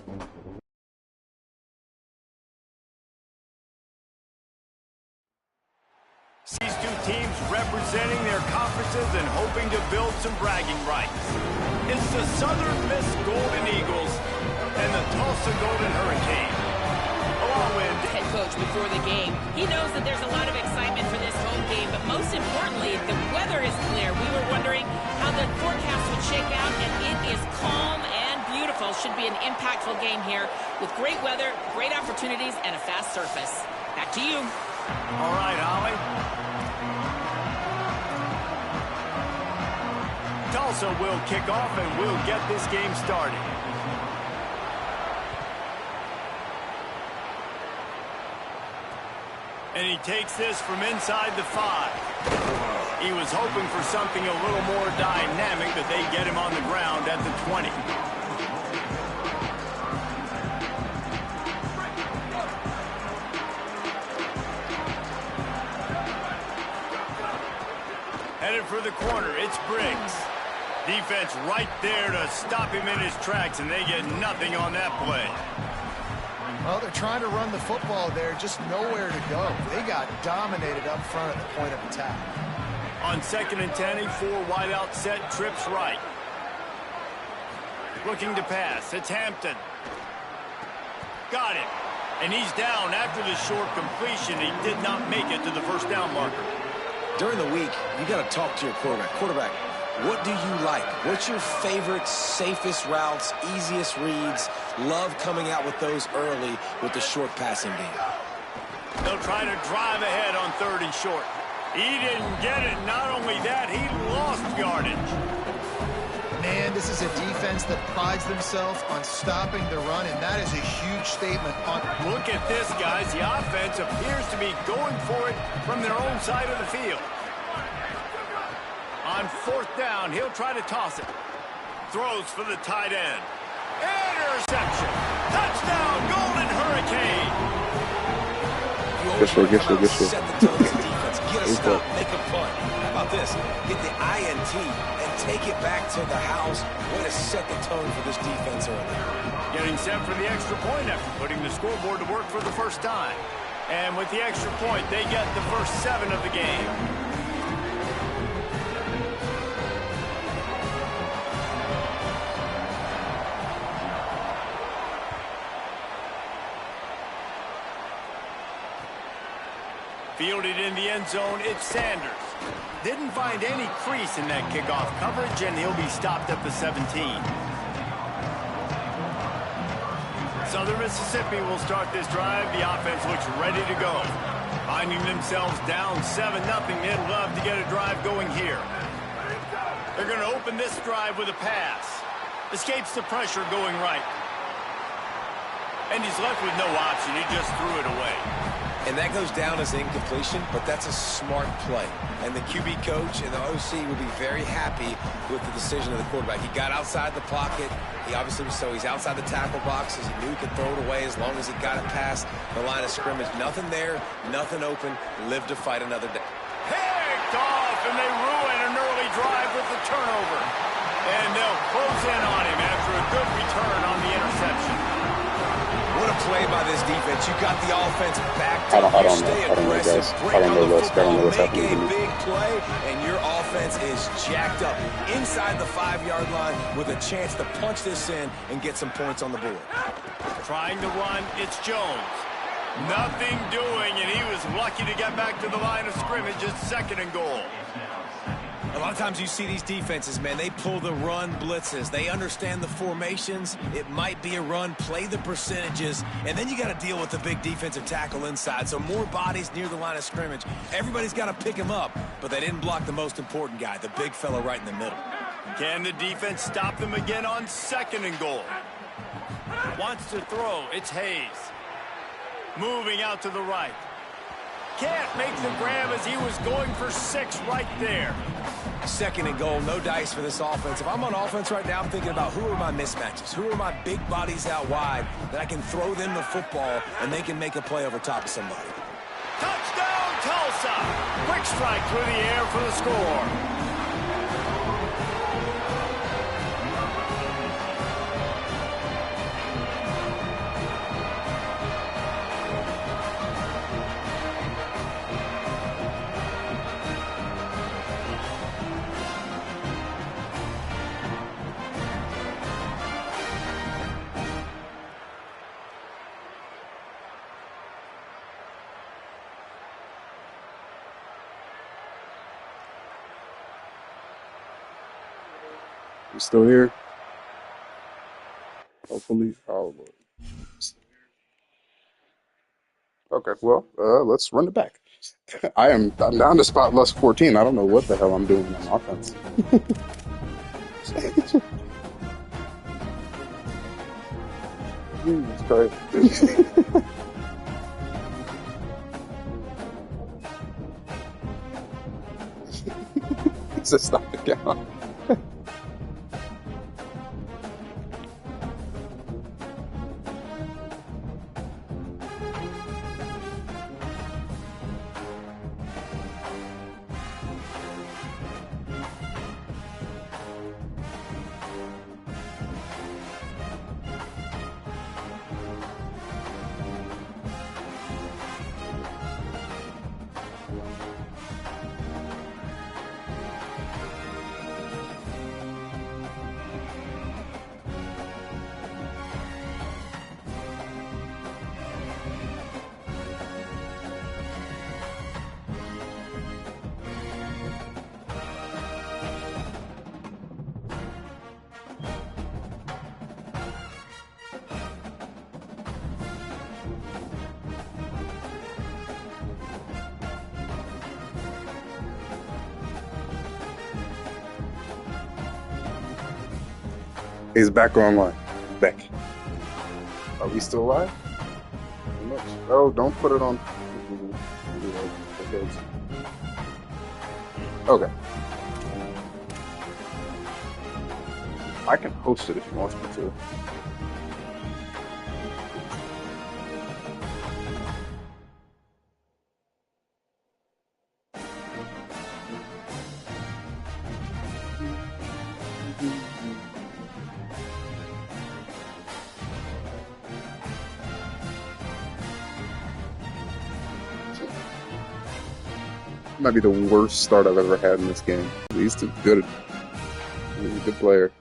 These two teams representing their conferences and hoping to build some bragging rights. It's the Southern Miss Golden Eagles and the Tulsa Golden Hurricane. Along with the head coach before the game, he knows that there's a lot of excitement for this home game, but most importantly, the weather is clear. We were wondering how the forecast would shake out, and it is calm and beautiful. Should be an impactful game here with great weather, great opportunities, and a fast surface. Back to you. All right, Holly. Tulsa will kick off and we'll get this game started. And he takes this from inside the 5. He was hoping for something a little more dynamic, but they get him on the ground at the 20. Headed for the corner, it's Briggs. Defense right there to stop him in his tracks, and they get nothing on that play. Well, they're trying to run the football there, just nowhere to go. They got dominated up front at the point of attack. On 2nd and 10, a 4-wideout set, trips right. Looking to pass, it's Hampton. Got it. And he's down after the short completion. He did not make it to the first down marker. During the week, you got to talk to your quarterback. Quarterback, what do you like? What's your favorite, safest routes, easiest reads? Love coming out with those early with the short passing game. They'll try to drive ahead on 3rd and short. He didn't get it. Not only that, he lost yardage. Man, this is a defense that prides themselves on stopping the run, and that is a huge statement. Look at this, guys. The offense appears to be going for it from their own side of the field. On 4th down, he'll try to toss it. Throws for the tight end. Interception. Touchdown, Golden Hurricane. Good shit. Set the tone as a defense. Get a stop, make a punt. How about this? Get the INT and take it back to the house. Way to set the tone for this defense early. Getting set for the extra point after putting the scoreboard to work for the first time. And with the extra point, they get the first 7 of the game. Fielded in the end zone, it's Sanders. Didn't find any crease in that kickoff coverage, and he'll be stopped at the 17. Southern Mississippi will start this drive. The offense looks ready to go. Finding themselves down 7-0, they'd love to get a drive going here. They're going to open this drive with a pass. Escapes the pressure going right. And he's left with no option. He just threw it away. And that goes down as incompletion, but that's a smart play. And the QB coach and the OC would be very happy with the decision of the quarterback. He got outside the pocket. He obviously was so he's outside the tackle boxes. He knew he could throw it away as long as he got it past the line of scrimmage. Nothing there, nothing open. Live to fight another day. Picked off, and they ruin an early drive with the turnover. And they'll close in on him after a good return on the interception. What a play by this defense. You got the offense back to stay aggressive, break on the football, make a big play, and your offense is jacked up inside the 5-yard line with a chance to punch this in and get some points on the board. Trying to run, it's Jones. Nothing doing, and he was lucky to get back to the line of scrimmage. It's 2nd and goal. A lot of times you see these defenses, man, they pull the run blitzes. They understand the formations. It might be a run, play the percentages, and then you got to deal with the big defensive tackle inside. So more bodies near the line of scrimmage. Everybody's got to pick him up, but they didn't block the most important guy, the big fella right in the middle. Can the defense stop them again on 2nd and goal? Wants to throw, it's Hayes. Moving out to the right. Can't make the grab as he was going for 6 right there. 2nd and goal, no dice for this offense. If I'm on offense right now, I'm thinking about who are my mismatches? Who are my big bodies out wide that I can throw them the football and they can make a play over top of somebody. Touchdown, Tulsa! Quick strike through the air for the score. You still here? Hopefully. Oh, Lord. Okay, well, let's run it back. I'm down to spot plus 14. I don't know what the hell I'm doing on offense. It's crazy. It's a stop the count. He's back online. Back. Are we still live? Oh, don't put it on. Okay. I can host it if you want me to. Might be the worst start I've ever had in this game. He's too good. He's a good player.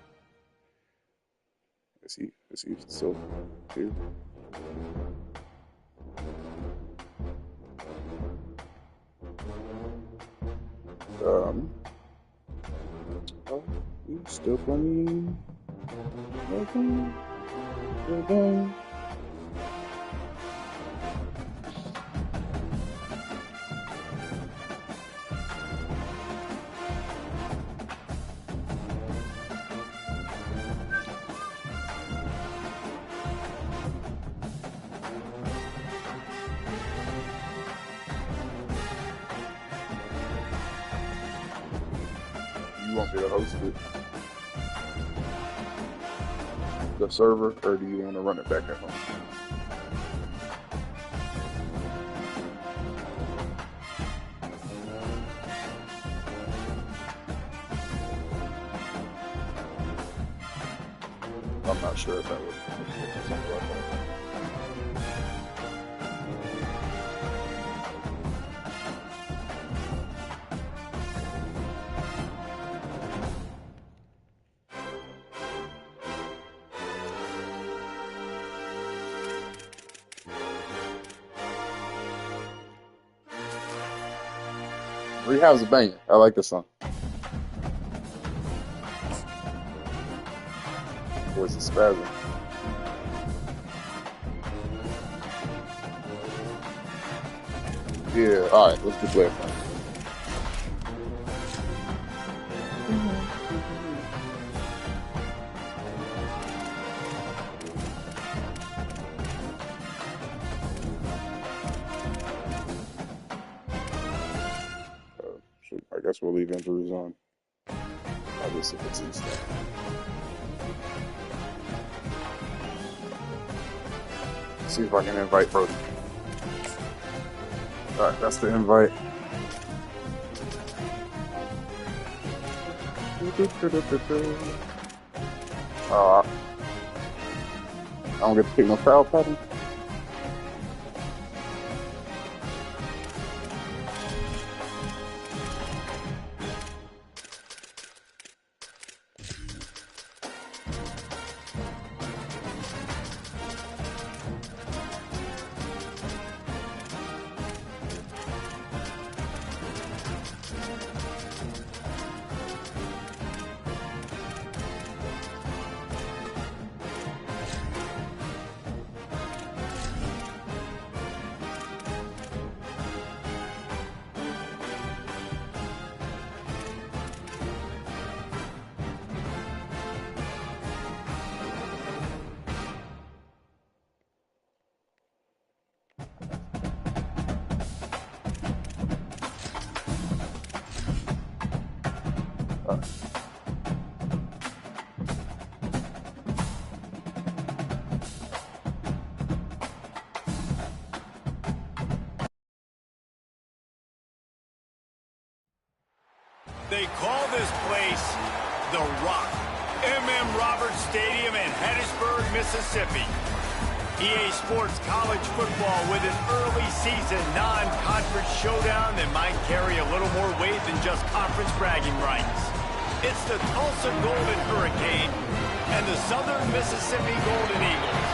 Is he still here? Oh, he's still playing. Okay. You want me to host it? The server, or do you want to run it back at home? I'm not sure if that would something like that. Rehab's a banger. I like this song. Voice is spazzing. Yeah, alright, let's just play it. I guess we'll leave injuries on. I guess if it's instant. See if I can invite Brody. Alright, that's the invite. I don't get to pick no foul pattern. They call this place The Rock. M.M. Roberts Stadium in Hattiesburg, Mississippi. EA Sports college football with an early season non-conference showdown that might carry a little more weight than just conference bragging rights. It's the Tulsa Golden Hurricane and the Southern Mississippi Golden Eagles.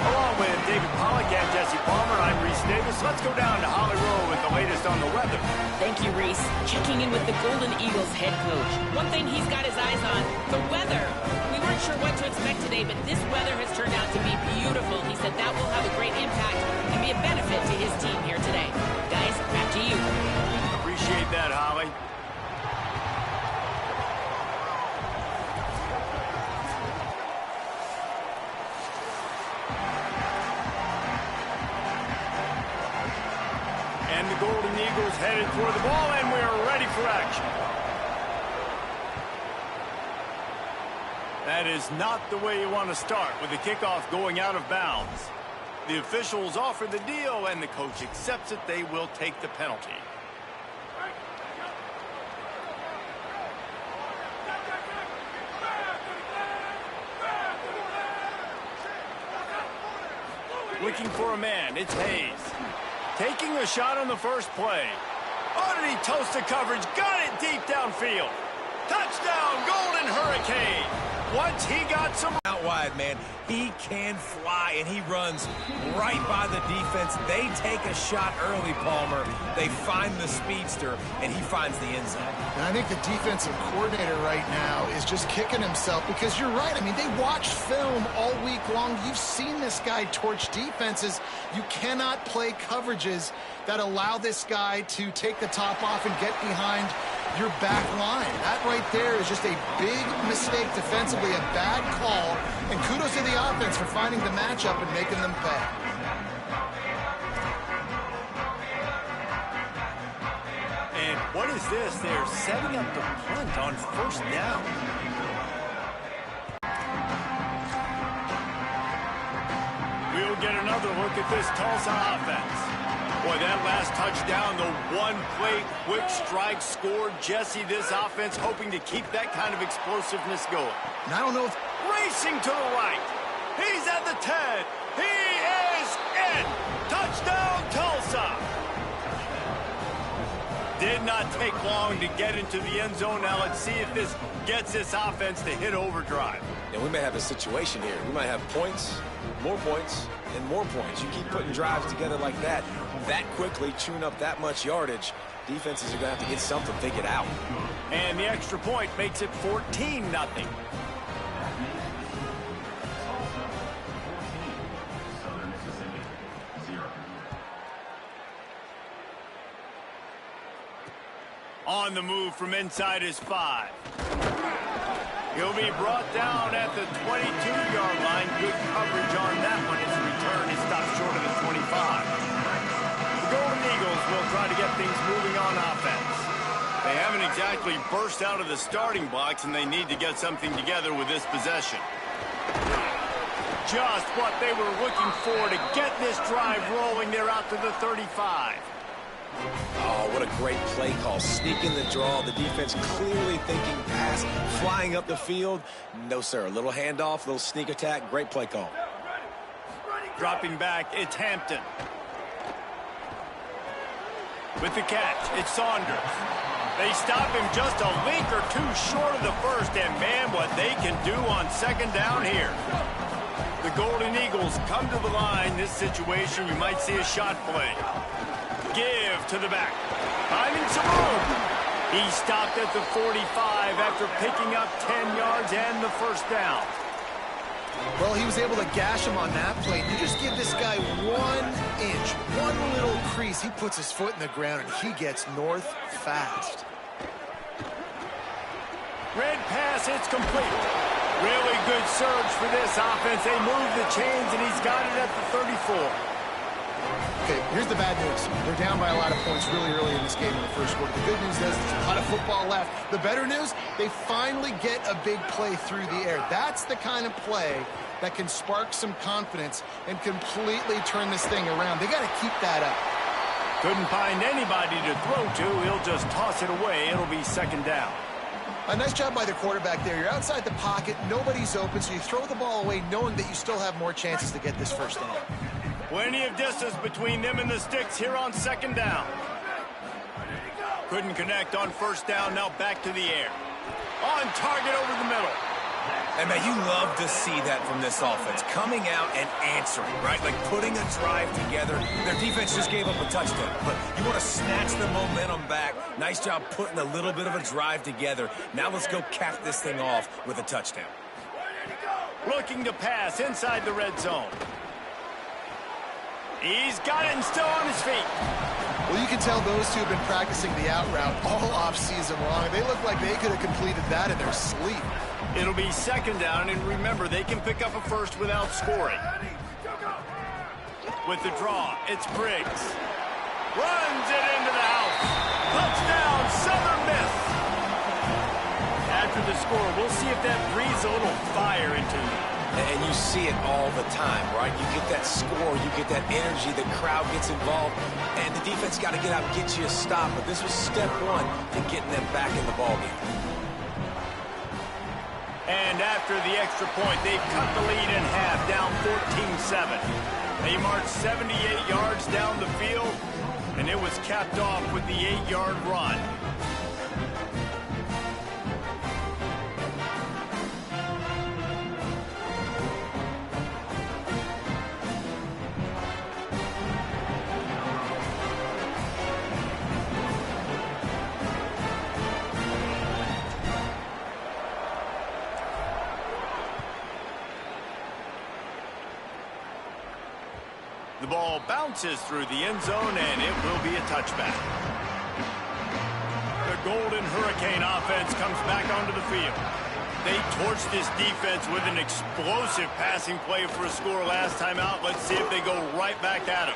Along with David Pollack and Jesse Palmer, I'm Reese Davis. Let's go down to Holly Rowe with the latest on the weather. Thank you, Reese. Checking in with the Golden Eagles head coach. One thing he's got his eyes on, the weather. We weren't sure what to expect today, but this weather has turned out to be beautiful. He said that will have a great impact and be a benefit to his team here today. Guys, back to you. Appreciate that, Holly. And the Golden Eagles headed toward the ball, and we are ready for action. That is not the way you want to start with the kickoff going out of bounds. The officials offer the deal, and the coach accepts it. They will take the penalty. Looking for a man, it's Hayes. Taking a shot on the first play. Oh, did he toast the coverage? Got it deep downfield. Touchdown, Golden Hurricane. Once he got some Out wide, man. He can fly, and he runs right by the defense. They take a shot early, Palmer. They find the speedster, and he finds the end zone. And I think the defensive coordinator right now is just kicking himself because you're right. I mean, they watched film all week long. You've seen this guy torch defenses. You cannot play coverages that allow this guy to take the top off and get behind your back line. That right there is just a big mistake defensively, a bad call, and kudos to the offense for finding the matchup and making them pay. And what is this? They're setting up the punt on first down. We'll get another look at this Tulsa offense. Boy, that last touchdown, the one-play quick strike scored. Jesse, this offense hoping to keep that kind of explosiveness going. And I don't know if... Racing to the right. He's at the 10. He is in. Touchdown, Tulsa. Did not take long to get into the end zone. Now let's see if this gets this offense to hit overdrive. And we may have a situation here. We might have points, and more points. You keep putting drives together like that quickly, chewing up that much yardage. Defenses are going to have to get something figured out. And the extra point makes it 14-0. On the move from inside his 5. He'll be brought down at the 22-yard line. Good coverage on that one. His return is stopped short of the 25. The Golden Eagles will try to get things moving on offense. They haven't exactly burst out of the starting blocks, and they need to get something together with this possession. Just what they were looking for to get this drive rolling. They're out to the 35. Oh, what a great play call. Sneaking the draw. The defense clearly thinking pass, flying up the field. No, sir. A little handoff, little sneak attack. Great play call. Dropping back, it's Hampton. With the catch, it's Saunders. They stop him just a link or two short of the first, and man, what they can do on second down here. The Golden Eagles come to the line. This situation, you might see a shot play. Give to the back. Finding some room. He stopped at the 45 after picking up 10 yards and the first down. Well, he was able to gash him on that play. You just give this guy 1 inch, one little crease. He puts his foot in the ground, and he gets north fast. Red pass, it's complete. Really good surge for this offense. They move the chains, and he's got it at the 34. Okay, here's the bad news. They're down by a lot of points really early in this game in the first quarter. The good news is there's a lot of football left. The better news, they finally get a big play through the air. That's the kind of play that can spark some confidence and completely turn this thing around. They got to keep that up. Couldn't find anybody to throw to. He'll just toss it away. It'll be second down. A nice job by the quarterback there. You're outside the pocket. Nobody's open, so you throw the ball away knowing that you still have more chances to get this first down. Plenty of distance between them and the sticks here on second down. Couldn't connect on first down. Now back to the air. On target over the middle. And, man, you love to see that from this offense. Coming out and answering, right? Like putting a drive together. Their defense just gave up a touchdown. But you want to snatch the momentum back. Nice job putting a little bit of a drive together. Now let's go cap this thing off with a touchdown. Looking to pass inside the red zone. He's got it and still on his feet. Well, you can tell those two have been practicing the out route all offseason long. They look like they could have completed that in their sleep. It'll be second down, and remember, they can pick up a first without scoring. With the draw, it's Briggs. Runs it into the house. Touchdown, Southern Miss. After the score, we'll see if that breathes a little fire into them. And you see it all the time, right? You get that score, you get that energy, the crowd gets involved, and the defense got to get out and get you a stop. But this was step one to getting them back in the ballgame. And after the extra point, they've cut the lead in half, down 14-7. They marched 78 yards down the field, and it was capped off with the 8-yard run. The ball bounces through the end zone, and it will be a touchback. The Golden Hurricane offense comes back onto the field. They torched this defense with an explosive passing play for a score last time out. Let's see if they go right back at him.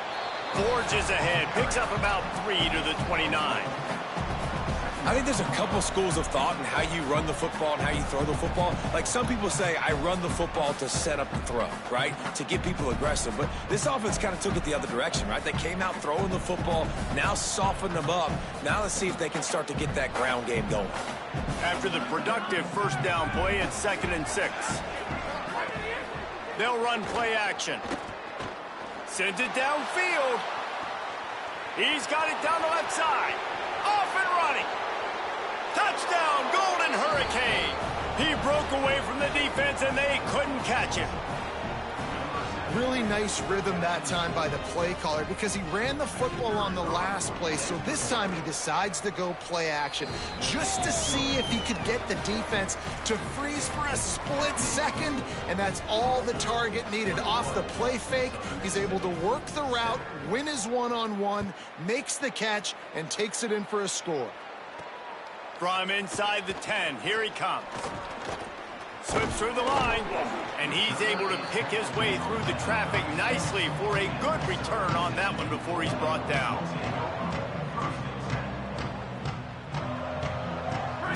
Forges ahead, picks up about 3 to the 29. I think there's a couple schools of thought in how you run the football and how you throw the football. Like some people say, I run the football to set up the throw, right? To get people aggressive. But this offense kind of took it the other direction, right? They came out throwing the football, now softened them up. Now let's see if they can start to get that ground game going. After the productive first down play, it's 2nd and 6. They'll run play action. Sends it downfield. He's got it down the left side. Off and running. Touchdown, Golden Hurricane. He broke away from the defense, and they couldn't catch him. Really nice rhythm that time by the play caller because he ran the football on the last play. So this time he decides to go play action just to see if he could get the defense to freeze for a split second. And that's all the target needed. Off the play fake, he's able to work the route, win his one-on-one, makes the catch, and takes it in for a score. From inside the 10, here he comes. Slips through the line, and he's able to pick his way through the traffic nicely for a good return on that one before he's brought down.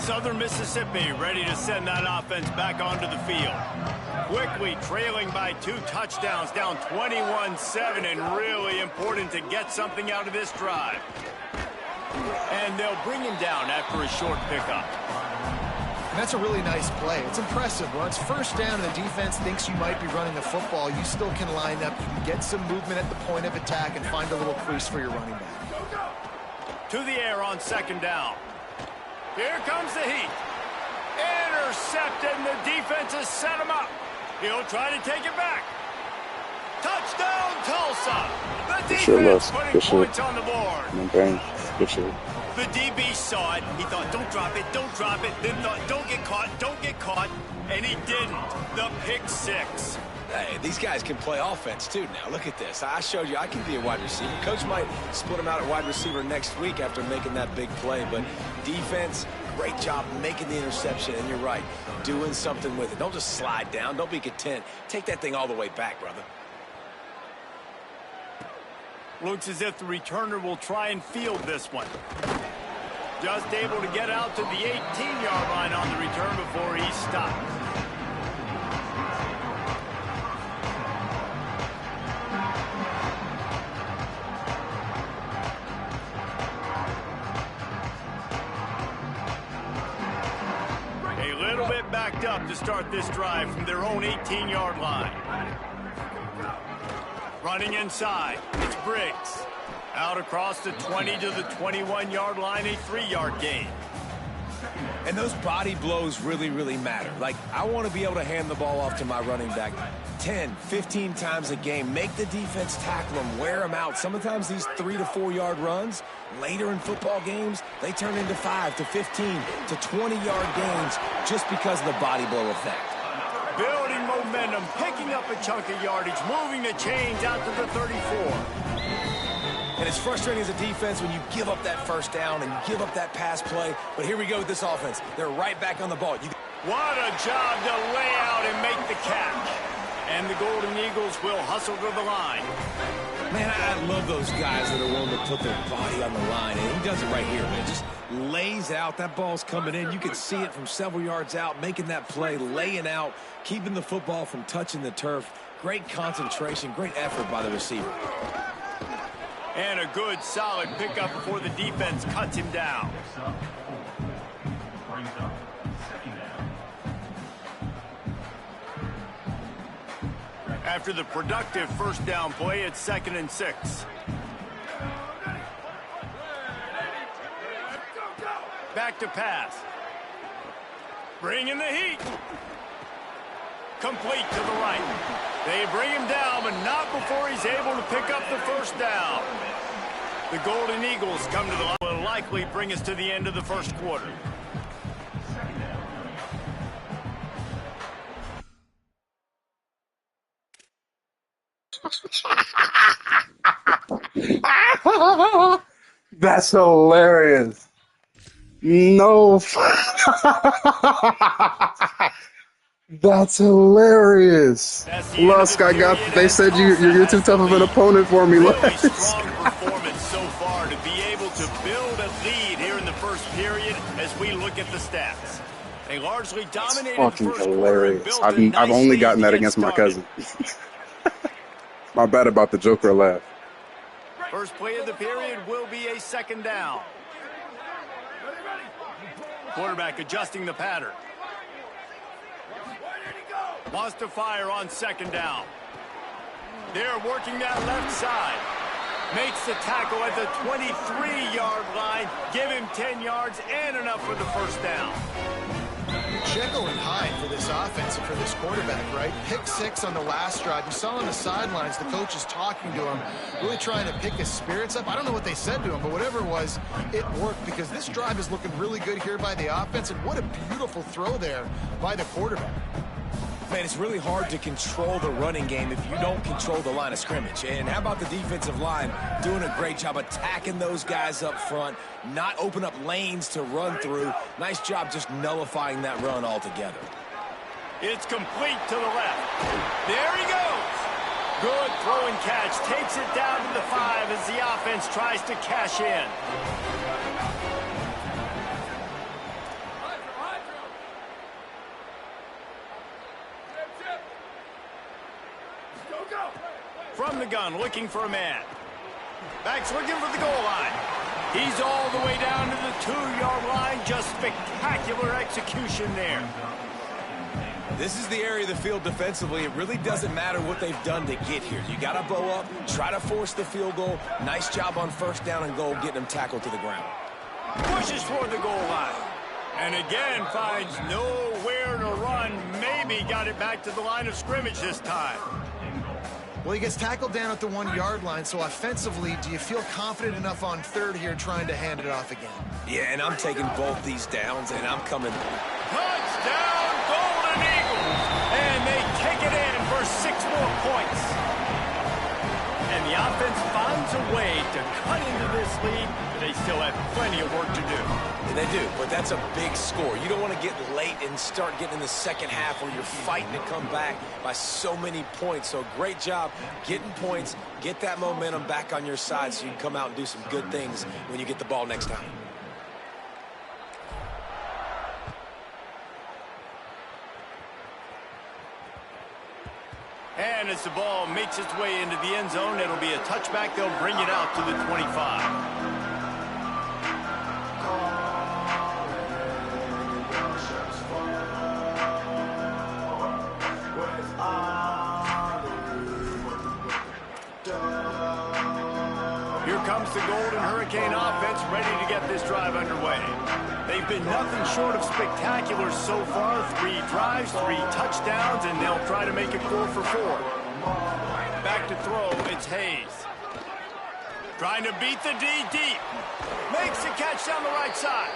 Southern Mississippi ready to send that offense back onto the field. Quickly trailing by 2 touchdowns, down 21-7, and really important to get something out of this drive. And they'll bring him down after a short pickup. And that's a really nice play. It's impressive. When it's first down and the defense thinks you might be running the football, you still can line up. You can get some movement at the point of attack and find a little crease for your running back. To the air on 2nd down. Here comes the heat. Intercepted, and the defense has set him up. He'll try to take it back. Touchdown, Tulsa. The defense putting points on the board. The DB saw it. He thought, don't drop it, don't drop it. Then thought, don't get caught. And he didn't. The pick 6. Hey, these guys can play offense, too, now. Look at this. I showed you I can be a wide receiver. Coach might split him out at wide receiver next week after making that big play. But defense, great job making the interception. And you're right, doing something with it. Don't just slide down. Don't be content. Take that thing all the way back, brother. Looks as if the returner will try and field this one. Just able to get out to the 18-yard line on the return before he stopped. mic'd up to start this drive from their own 18-yard line. Running inside, it's Briggs. Out across the 20 to the 21-yard line, a 3-yard gain. And those body blows really, really matter. Like, I want to be able to hand the ball off to my running back 10, 15 times a game. Make the defense tackle them, wear them out. Sometimes these 3 to 4 yard runs, later in football games, they turn into 5 to 15 to 20-yard gains just because of the body blow effect. Building momentum, picking up a chunk of yardage, moving the chains out to the 34. And it's frustrating as a defense when you give up that first down and give up that pass play. But here we go with this offense. They're right back on the ball. What a job to lay out and make the catch. And the Golden Eagles will hustle to the line. Man, I love those guys that are willing to put their body on the line. And he does it right here, man. Just lays out. That ball's coming in. You can see it from several yards out, making that play, laying out, keeping the football from touching the turf. Great concentration, great effort by the receiver. And a good, solid pickup before the defense cuts him down. After the productive first down play, it's 2nd and 6. Back to pass. Bringing the heat. Complete to the right. They bring him down, but not before he's able to pick up the first down. The Golden Eagles come to the line. Will likely bring us to the end of the first quarter. That's hilarious. No. That's hilarious. Lusk, they said you're too tough of an opponent for me, Really Lusk. strong performance so far to be able to build a lead here in the first period as we look at the stats. They largely dominated Fucking the first hilarious. quarter and built a I've nice only lead gotten to that get against my started. cousin. My bad about the Joker laugh. First play of the period will be a 2nd down. Quarterback adjusting the pattern. Wants to fire on 2nd down. They're working that left side. Makes the tackle at the 23-yard line. Give him 10 yards and enough for the first down. Jekyll and Hyde for this offense and for this quarterback, right? Pick 6 on the last drive. You saw on the sidelines the coach is talking to him, really trying to pick his spirits up. I don't know what they said to him, but whatever it was, it worked because this drive is looking really good here by the offense, and what a beautiful throw there by the quarterback. Man, it's really hard to control the running game if you don't control the line of scrimmage. And how about the defensive line doing a great job attacking those guys up front, not open up lanes to run through. Nice job just nullifying that run altogether. It's complete to the left. There he goes. Good throw and catch. Takes it down to the 5 as the offense tries to cash in. From the gun, looking for a man. Back's looking for the goal line. He's all the way down to the 2-yard line. Just spectacular execution there. This is the area of the field defensively. It really doesn't matter what they've done to get here. You got to bow up, try to force the field goal. Nice job on first down and goal, getting them tackled to the ground. Pushes toward the goal line. And again finds nowhere to run. Maybe got it back to the line of scrimmage this time. Well, he gets tackled down at the 1-yard line, so offensively, do you feel confident enough on 3rd here trying to hand it off again? Yeah, and I'm taking both these downs, and I'm coming. Touchdown, Golden Eagles! And they take it in for 6 more points. And the offense finds a way to cut into this lead, but they still have plenty of work to do. And they do, but that's a big score. You don't want to get late and start getting in the second half where you're fighting to come back by so many points. So great job getting points, get that momentum back on your side so you can come out and do some good things when you get the ball next time. And as the ball makes its way into the end zone, it'll be a touchback. They'll bring it out to the 25. comes the Golden Hurricane offense ready to get this drive underway. They've been nothing short of spectacular so far. 3 drives, 3 touchdowns, and they'll try to make it 4 for 4. Back to throw, it's Hayes. Trying to beat the D deep. Makes the catch down the right side.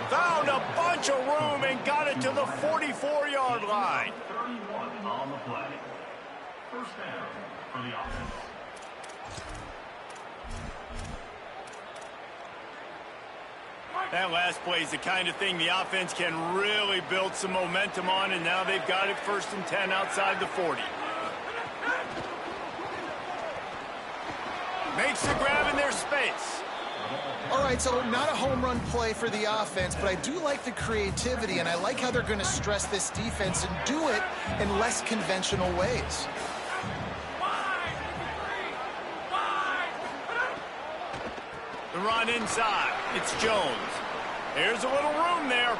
Found a bunch of room and got it to the 44-yard line. 31 on the play. First down for the offense. That last play is the kind of thing the offense can really build some momentum on, and now they've got it 1st and 10 outside the 40. Makes the grab in their space. All right, so not a home run play for the offense, but I do like the creativity, and I like how they're going to stress this defense and do it in less conventional ways. The run inside. It's Jones. Here's a little room there.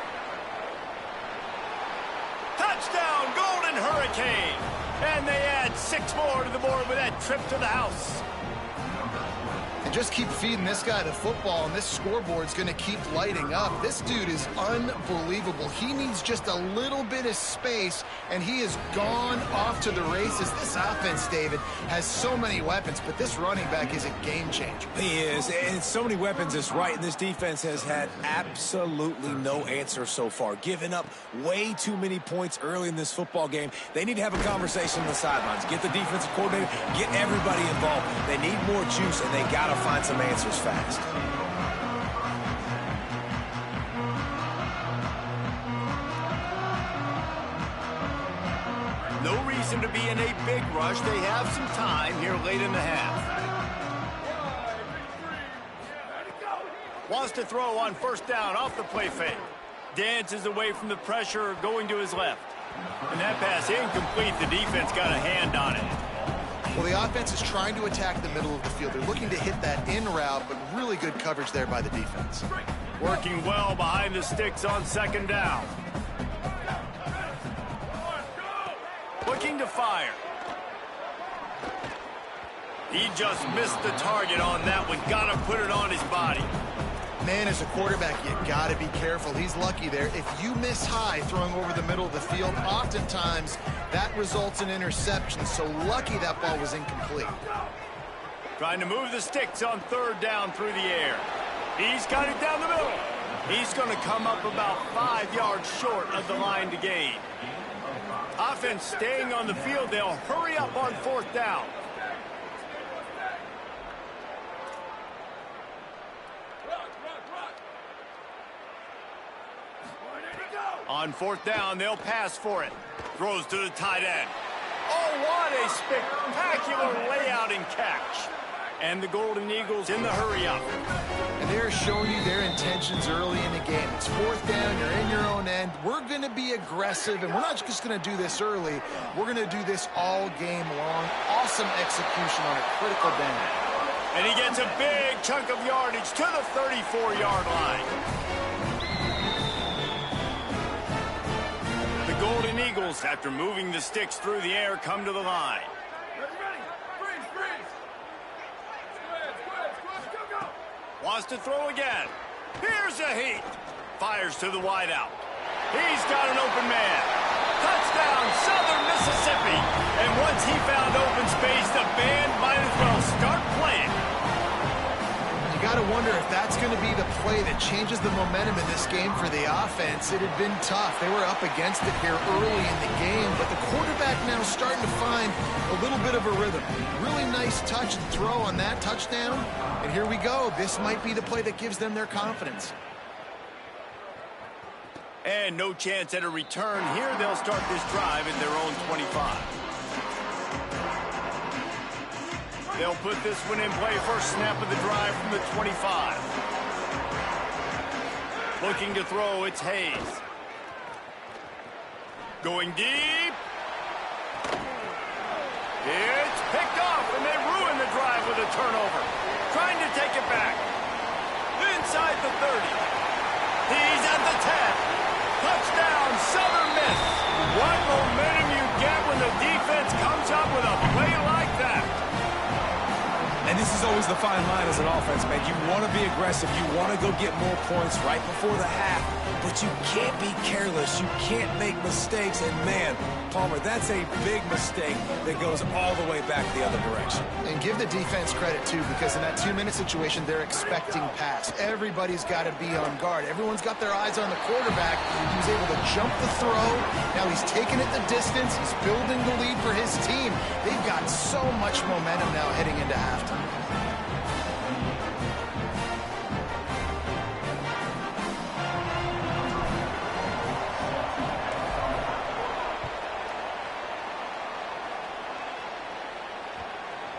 Touchdown, Golden Hurricane. And they add 6 more to the board with that trip to the house. And just keep feeding this guy the football, and this scoreboard's going to keep lighting up. This dude is unbelievable. He needs just a little bit of space, and he has gone off to the races. This offense, David, has so many weapons, but this running back is a game changer. He is, and so many weapons is right, and this defense has had absolutely no answer so far. Giving up way too many points early in this football game. They need to have a conversation on the sidelines. Get the defensive coordinator, get everybody involved. They need more juice, and they got to find some answers fast. No reason to be in a big rush. They have some time here late in the half. Wants to throw on 1st down off the play fake. Dances away from the pressure, going to his left. And that pass incomplete. The defense got a hand on it. Well, the offense is trying to attack the middle of the field. They're looking to hit that in route, but really good coverage there by the defense. Working well behind the sticks on 2nd down. Looking to fire. He just missed the target on that one. Got to put it on his body. Man, as a quarterback, you got to be careful. He's lucky there. If you miss high throwing over the middle of the field, oftentimes that results in interception. So lucky that ball was incomplete. Trying to move the sticks on 3rd down through the air. He's got it down the middle. He's going to come up about 5 yards short of the line to gain. Offense staying on the field. They'll hurry up on 4th down. On 4th down, they'll pass for it. Throws to the tight end. Oh, what a spectacular layout and catch. And the Golden Eagles in the hurry up. And they're showing you their intentions early in the game. It's 4th down, you're in your own end. We're going to be aggressive, and we're not just going to do this early. We're going to do this all game long. Awesome execution on a critical down. And he gets a big chunk of yardage to the 34-yard line. The Golden Eagles, after moving the sticks through the air, come to the line. Wants to throw again. Here's a heat. Fires to the wideout. He's got an open man. Touchdown, Southern Mississippi. And once he found open space, the band might as well start playing. You got to wonder if that's going to be the play that changes the momentum in this game for the offense. It had been tough. They were up against it here early in the game, but the quarterback now starting to find a little bit of a rhythm. Really nice touch and throw on that touchdown. And here we go. This might be the play that gives them their confidence. And no chance at a return here. They'll start this drive at their own 25. They'll put this one in play. First snap of the drive from the 25. Looking to throw, it's Hayes. Going deep. It's picked off, and they ruin the drive with a turnover. Trying to take it back. Inside the 30. He's at the 10. Touchdown, Southern Miss. What momentum you get when the defense comes up with a play like that. And this is always the fine line as an offense, man. You want to be aggressive. You want to go get more points right before the half, but you can't be careless. You can't make mistakes. And, man, Palmer, that's a big mistake that goes all the way back the other direction. And give the defense credit, too, because in that 2-minute situation, they're expecting pass. Everybody's got to be on guard. Everyone's got their eyes on the quarterback. He was able to jump the throw. Now he's taking it the distance. He's building the lead for his team. They've got so much momentum now heading into halftime.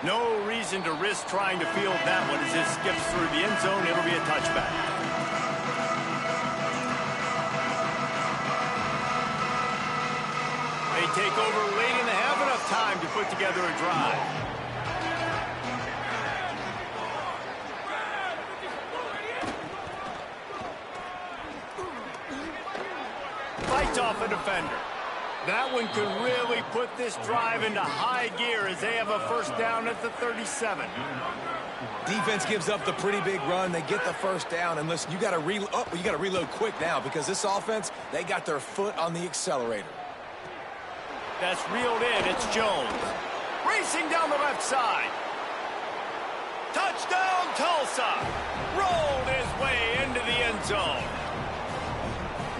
No reason to risk trying to field that one as this skips through the end zone. It'll be a touchback. They take over late in the half, enough time to put together a drive. Fights off a defender. That one could really put this drive into high gear as they have a first down at the 37. Defense gives up the pretty big run. They get the first down. And listen, you got to reload quick now because this offense, they got their foot on the accelerator. That's reeled in. It's Jones. Racing down the left side. Touchdown, Tulsa. Rolled his way into the end zone.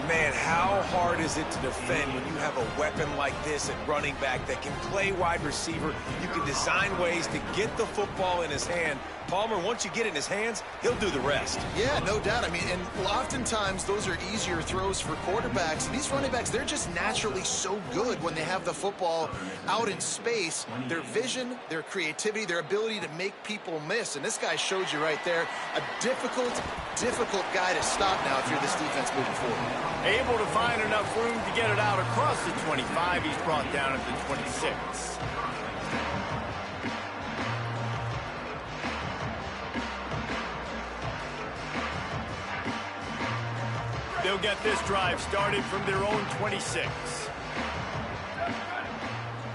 Man, how hard is it to defend when you have a weapon like this at running back that can play wide receiver? You can design ways to get the football in his hand. Palmer, once you get it in his hands, he'll do the rest. Yeah, no doubt. I mean, and oftentimes those are easier throws for quarterbacks. These running backs, they're just naturally so good when they have the football out in space. Their vision, their creativity, their ability to make people miss. And this guy showed you right there, a difficult guy to stop now if you're this defense moving forward. Able to find enough room to get it out across the 25. He's brought down at the 26. They'll get this drive started from their own 26.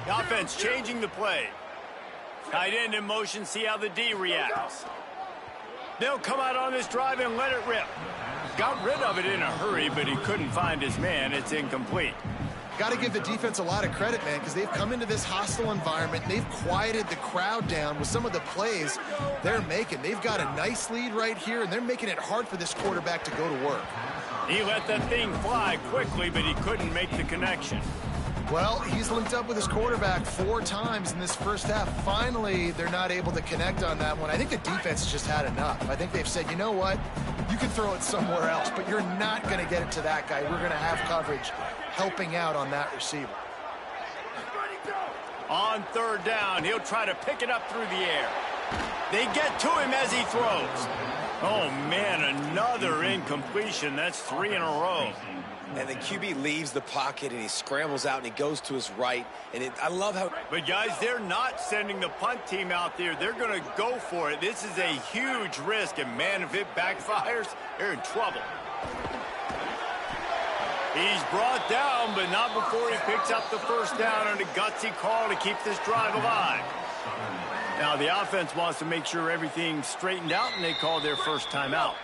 The offense changing the play. Tight end in motion, see how the D reacts. They'll come out on this drive and let it rip. Got rid of it in a hurry, but he couldn't find his man. It's incomplete. Got to give the defense a lot of credit, man, because they've come into this hostile environment. And they've quieted the crowd down with some of the plays they're making. They've got a nice lead right here, and they're making it hard for this quarterback to go to work. He let that thing fly quickly, but he couldn't make the connection. Well, he's linked up with his quarterback 4 times in this first half. Finally, they're not able to connect on that one. I think the defense has just had enough. I think they've said, you know what? You can throw it somewhere else, but you're not going to get it to that guy. We're going to have coverage helping out on that receiver. On third down, he'll try to pick it up through the air. They get to him as he throws. Oh, man, another incompletion. That's 3 in a row. And the QB leaves the pocket, and he scrambles out, and he goes to his right. And I love how... But, guys, they're not sending the punt team out there. They're going to go for it. This is a huge risk, and, man, if it backfires, they're in trouble. He's brought down, but not before he picks up the first down on a gutsy call to keep this drive alive. Now, the offense wants to make sure everything's straightened out, and they call their first timeout.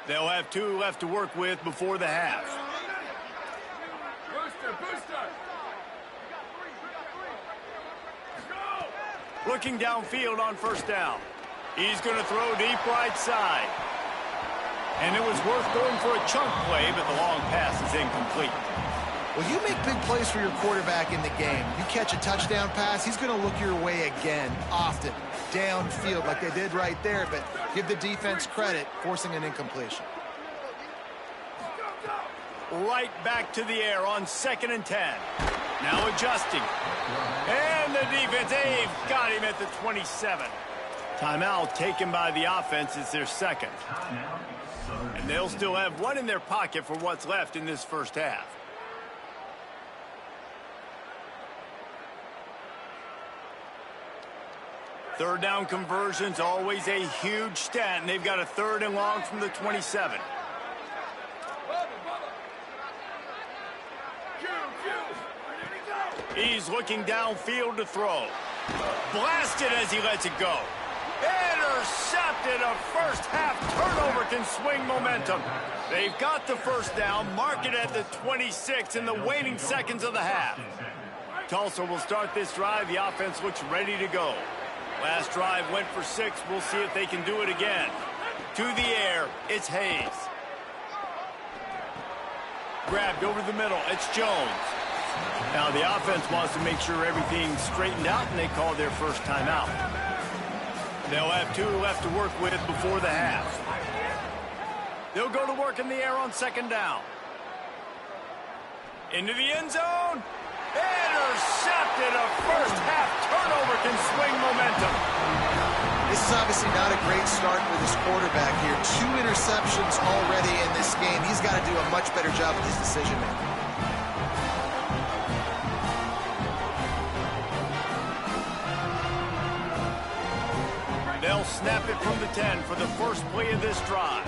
They'll have 2 left to work with before the half. Looking downfield on first down. He's going to throw deep right side. And it was worth going for a chunk play, but the long pass is incomplete. Well, you make big plays for your quarterback in the game. You catch a touchdown pass, he's going to look your way again, often, downfield like they did right there, but give the defense credit, forcing an incompletion. Right back to the air on 2nd and 10. Now adjusting. And the defense, they've got him at the 27. Timeout taken by the offense. It's their second. And they'll still have 1 in their pocket for what's left in this first half. Third down conversions, always a huge stat, and they've got a 3rd and long from the 27. He's looking downfield to throw. Blasted as he lets it go. Intercepted. A first half turnover can swing momentum. They've got the first down, mark it at the 26 in the waning seconds of the half. Tulsa will start this drive. The offense looks ready to go. Last drive went for 6. We'll see if they can do it again. To the air, it's Hayes. Grabbed over the middle, it's Jones. Now the offense wants to make sure everything's straightened out, and they call their first timeout. They'll have 2 left to work with before the half. They'll go to work in the air on second down. Into the end zone. Intercepted. A first half turnover can swing momentum. This is obviously not a great start for this quarterback here. 2 interceptions already in this game. He's got to do a much better job with his decision making. They'll snap it from the 10 for the first play of this drive.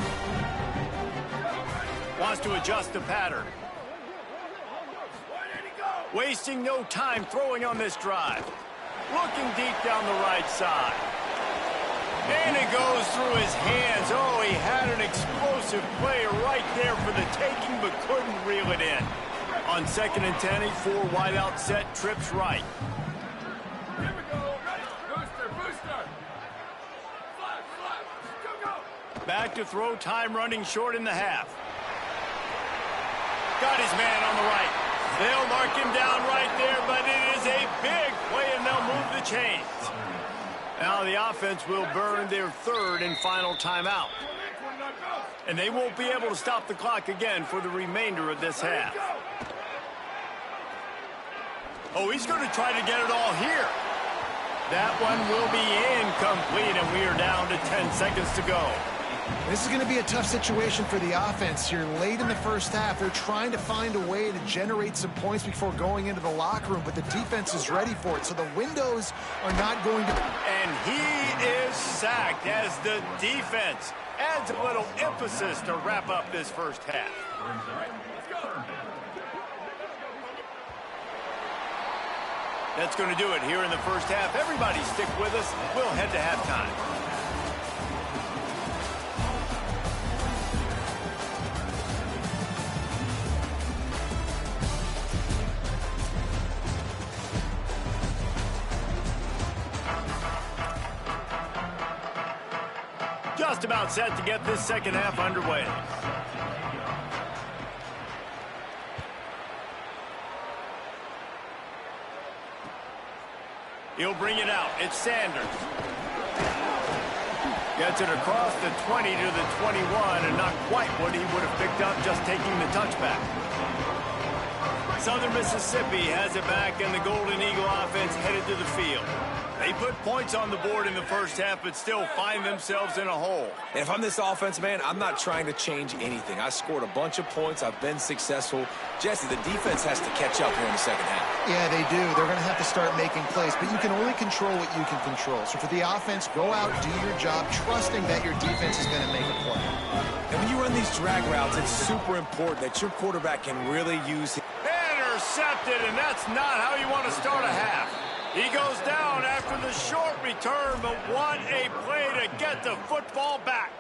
Wants to adjust the pattern. Wasting no time throwing on this drive. Looking deep down the right side. And it goes through his hands. Oh, he had an explosive play right there for the taking, but couldn't reel it in. On 2nd and 10, a 4 wideout set, trips right. Here we go. Booster, booster. Flash. Go. Back to throw, time running short in the half. Got his man on the right. They'll mark him down right there, but it is a big play, and they'll move the chains. Now the offense will burn their 3rd and final timeout. And they won't be able to stop the clock again for the remainder of this half. Oh, he's going to try to get it all here. That one will be incomplete, and we are down to 10 seconds to go. This is going to be a tough situation for the offense here. Late in the first half, they're trying to find a way to generate some points before going into the locker room, but the defense is ready for it, so the windows are not going to... And he is sacked as the defense adds a little emphasis to wrap up this first half. That's going to do it here in the first half. Everybody stick with us. We'll head to halftime. Just about set to get this second half underway. He'll bring it out. It's Sanders. Gets it across the 20 to the 21, and not quite what he would have picked up just taking the touchback. Southern Mississippi has it back, and the Golden Eagle offense headed to the field. They put points on the board in the first half, but still find themselves in a hole. And if I'm this offense, man, I'm not trying to change anything. I scored a bunch of points. I've been successful. Jesse, the defense has to catch up here in the second half. Yeah, they do. They're going to have to start making plays, but you can only control what you can control. So for the offense, go out, do your job, trusting that your defense is going to make a play. And when you run these drag routes, it's super important that your quarterback can really use it. Intercepted, and that's not how you want to start a half. He goes down after the short return, but what a play to get the football back.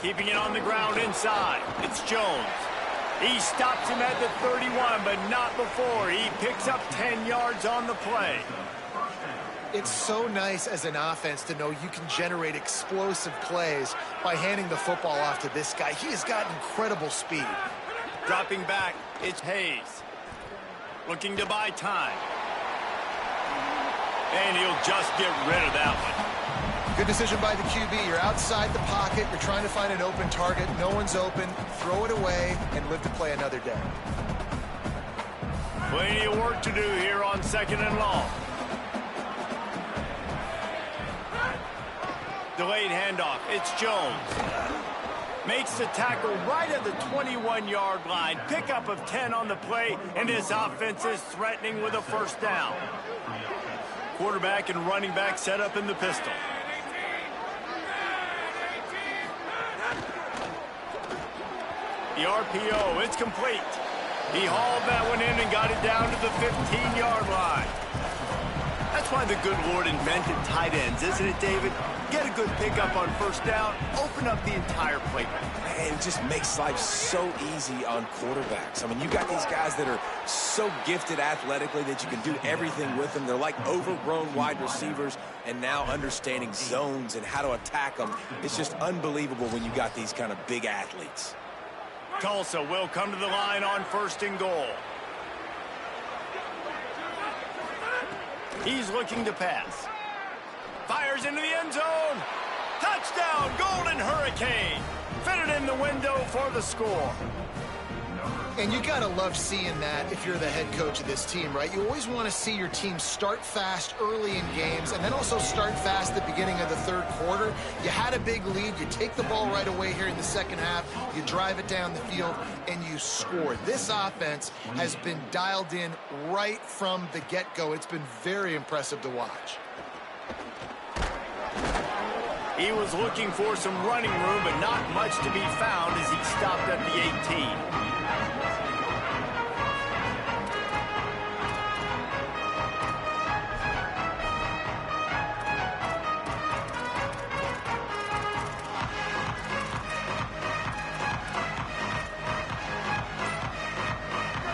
Keeping it on the ground inside. It's Jones. He stops him at the 31, but not before. He picks up 10 yards on the play. It's so nice as an offense to know you can generate explosive plays by handing the football off to this guy. He has got incredible speed. Dropping back, it's Hayes. Looking to buy time. And he'll just get rid of that one. Good decision by the QB. You're outside the pocket. You're trying to find an open target. No one's open. Throw it away and live to play another day. Plenty of work to do here on 2nd and long. Delayed handoff. It's Jones. Makes the tackle right at the 21-yard line. Pickup of 10 on the play, and this offense is threatening with a first down. Quarterback and running back set up in the pistol. The RPO, it's complete. He hauled that one in and got it down to the 15-yard line. That's why the good Lord invented tight ends, isn't it, David? Get a good pickup on first down, open up the entire playbook. And it just makes life so easy on quarterbacks. I mean, you got these guys that are so gifted athletically that you can do everything with them. They're like overgrown wide receivers, and now understanding zones and how to attack them. It's just unbelievable when you got these kind of big athletes. Tulsa will come to the line on 1st and goal. He's looking to pass. Fires into the end zone. Touchdown, Golden Hurricane. Fitted in the window for the score. And you got to love seeing that if you're the head coach of this team, right? You always want to see your team start fast early in games and then also start fast at the beginning of the third quarter. You had a big lead. You take the ball right away here in the second half. You drive it down the field, and you score. This offense has been dialed in right from the get-go. It's been very impressive to watch. He was looking for some running room, but not much to be found as he stopped at the 18.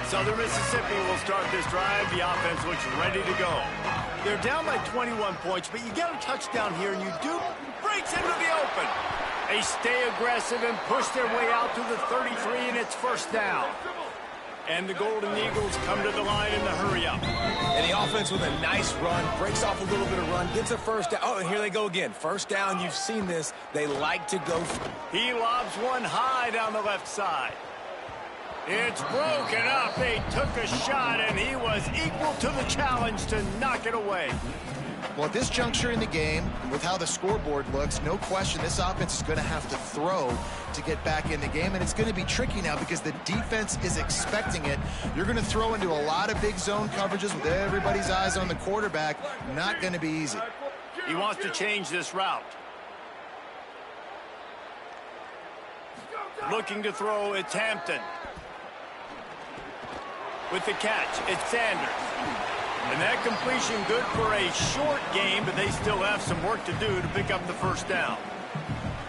Southern Mississippi will start this drive. The offense looks ready to go. They're down by 21 points, but you get a touchdown here, and you do. Breaks into the open. They stay aggressive and push their way out to the 33, and it's first down. And the Golden Eagles come to the line in the hurry up. And the offense with a nice run, breaks off a little bit of run, gets a first down. Oh, and here they go again. First down, you've seen this. They like to go. He lobs one high down the left side. It's broken up. They took a shot, and he was equal to the challenge to knock it away. Well, at this juncture in the game, with how the scoreboard looks, no question this offense is going to have to throw to get back in the game, and it's going to be tricky now because the defense is expecting it. You're going to throw into a lot of big zone coverages with everybody's eyes on the quarterback. Not going to be easy. He wants to change this route. Looking to throw, it's Hampton. With the catch, it's Sanders. And that completion good for a short game, but they still have some work to do to pick up the first down.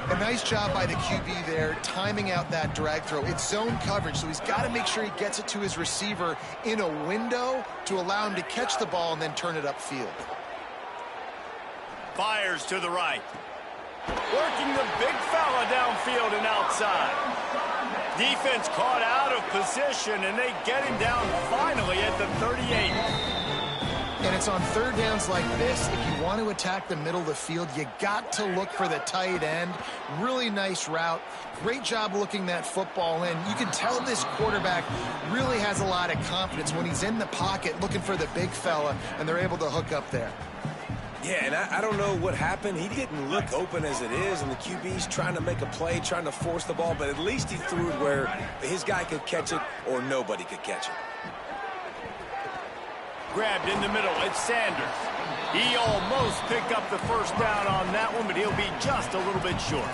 A nice job by the QB there, timing out that drag throw. It's zone coverage, so he's got to make sure he gets it to his receiver in a window to allow him to catch the ball and then turn it upfield. Fires to the right. Working the big fella downfield and outside. Defense caught out of position, and they get him down finally at the 38. And it's on third downs like this. If you want to attack the middle of the field, you got to look for the tight end. Really nice route. Great job looking that football in. You can tell this quarterback really has a lot of confidence when he's in the pocket looking for the big fella, and they're able to hook up there. Yeah, and I don't know what happened. He didn't look open as it is, and the QB's trying to make a play, trying to force the ball, but at least he threw it where his guy could catch it or nobody could catch it. Grabbed in the middle, it's Sanders. He almost picked up the first down on that one, but he'll be just a little bit short.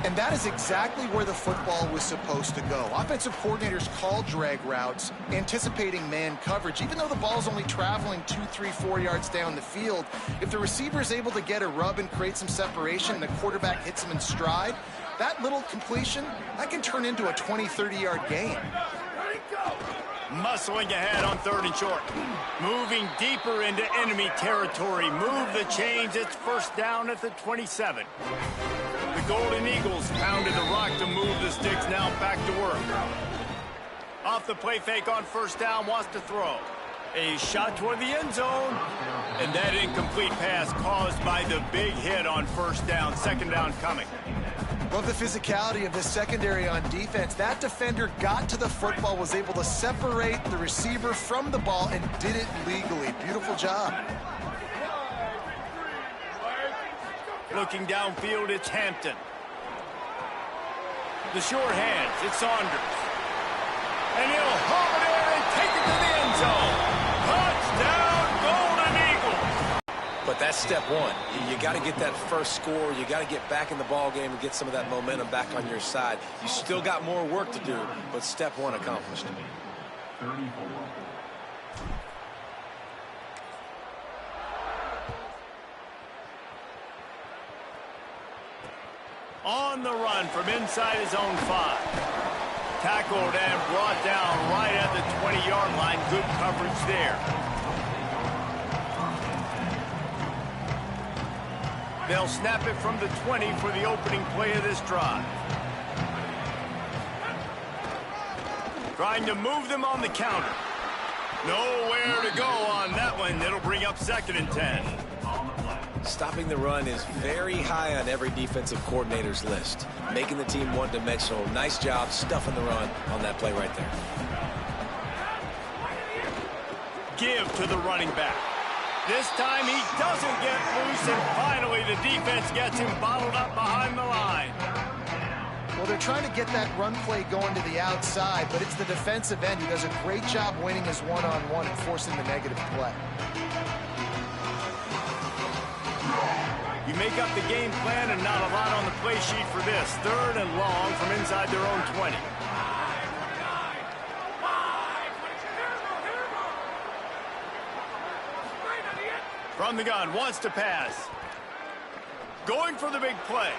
And that is exactly where the football was supposed to go. Offensive coordinators call drag routes, anticipating man coverage. Even though the ball's only traveling 2, 3, 4 yards down the field, if the receiver is able to get a rub and create some separation and the quarterback hits him in stride, that little completion, that can turn into a 20, 30-yard gain. Muscling ahead on 3rd and short. Moving deeper into enemy territory. Move the chains. It's first down at the 27. The Golden Eagles pounded the rock to move the sticks. Now back to work. Off the play fake on first down. Wants to throw. A shot toward the end zone. And that incomplete pass caused by the big hit on first down. Second down coming. Love the physicality of this secondary on defense. That defender got to the football, was able to separate the receiver from the ball, and did it legally. Beautiful job. Looking downfield, it's Hampton. The short hands, it's Saunders. And he'll haul it in and take it to the end zone. Touchdown, Golden Eagles. But But that's step one. You got to get that first score. You got to get back in the ball game and get some of that momentum back on your side. You still got more work to do, but step one accomplished. 34. On the run from inside his own 5. Tackled and brought down right at the 20-yard line. Good coverage there. They'll snap it from the 20 for the opening play of this drive. Trying to move them on the counter. Nowhere to go on that one. It'll bring up 2nd and 10. Stopping the run is very high on every defensive coordinator's list. Making the team one-dimensional. Nice job stuffing the run on that play right there. Give to the running back. This time he doesn't get loose, and finally the defense gets him bottled up behind the line. Well, they're trying to get that run play going to the outside, but it's the defensive end who does a great job winning his one-on-one and forcing the negative play. You make up the game plan and not a lot on the play sheet for this. 3rd and long from inside their own 20. From the gun, wants to pass. Going for the big play.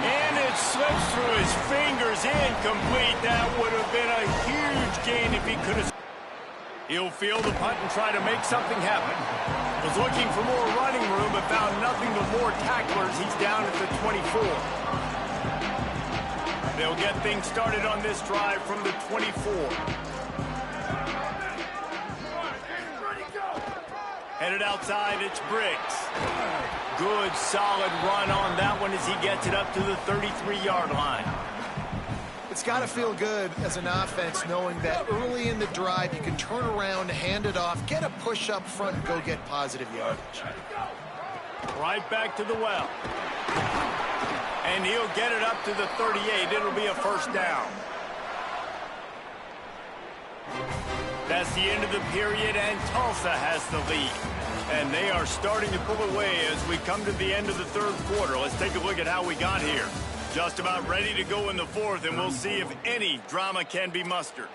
And it slips through his fingers, incomplete. That would have been a huge gain if he could have. He'll field the punt and try to make something happen. Was looking for more running room, but found nothing but more tacklers. He's down at the 24. They'll get things started on this drive from the 24. Headed outside, it's Briggs. Good, solid run on that one as he gets it up to the 33-yard line. It's got to feel good as an offense knowing that early in the drive you can turn around, hand it off, get a push up front, and go get positive yardage. Right back to the well. And he'll get it up to the 38. It'll be a 1st down. That's the end of the period, and Tulsa has the lead. And they are starting to pull away as we come to the end of the 3rd quarter. Let's take a look at how we got here. Just about ready to go in the 4th, and we'll see if any drama can be mustered.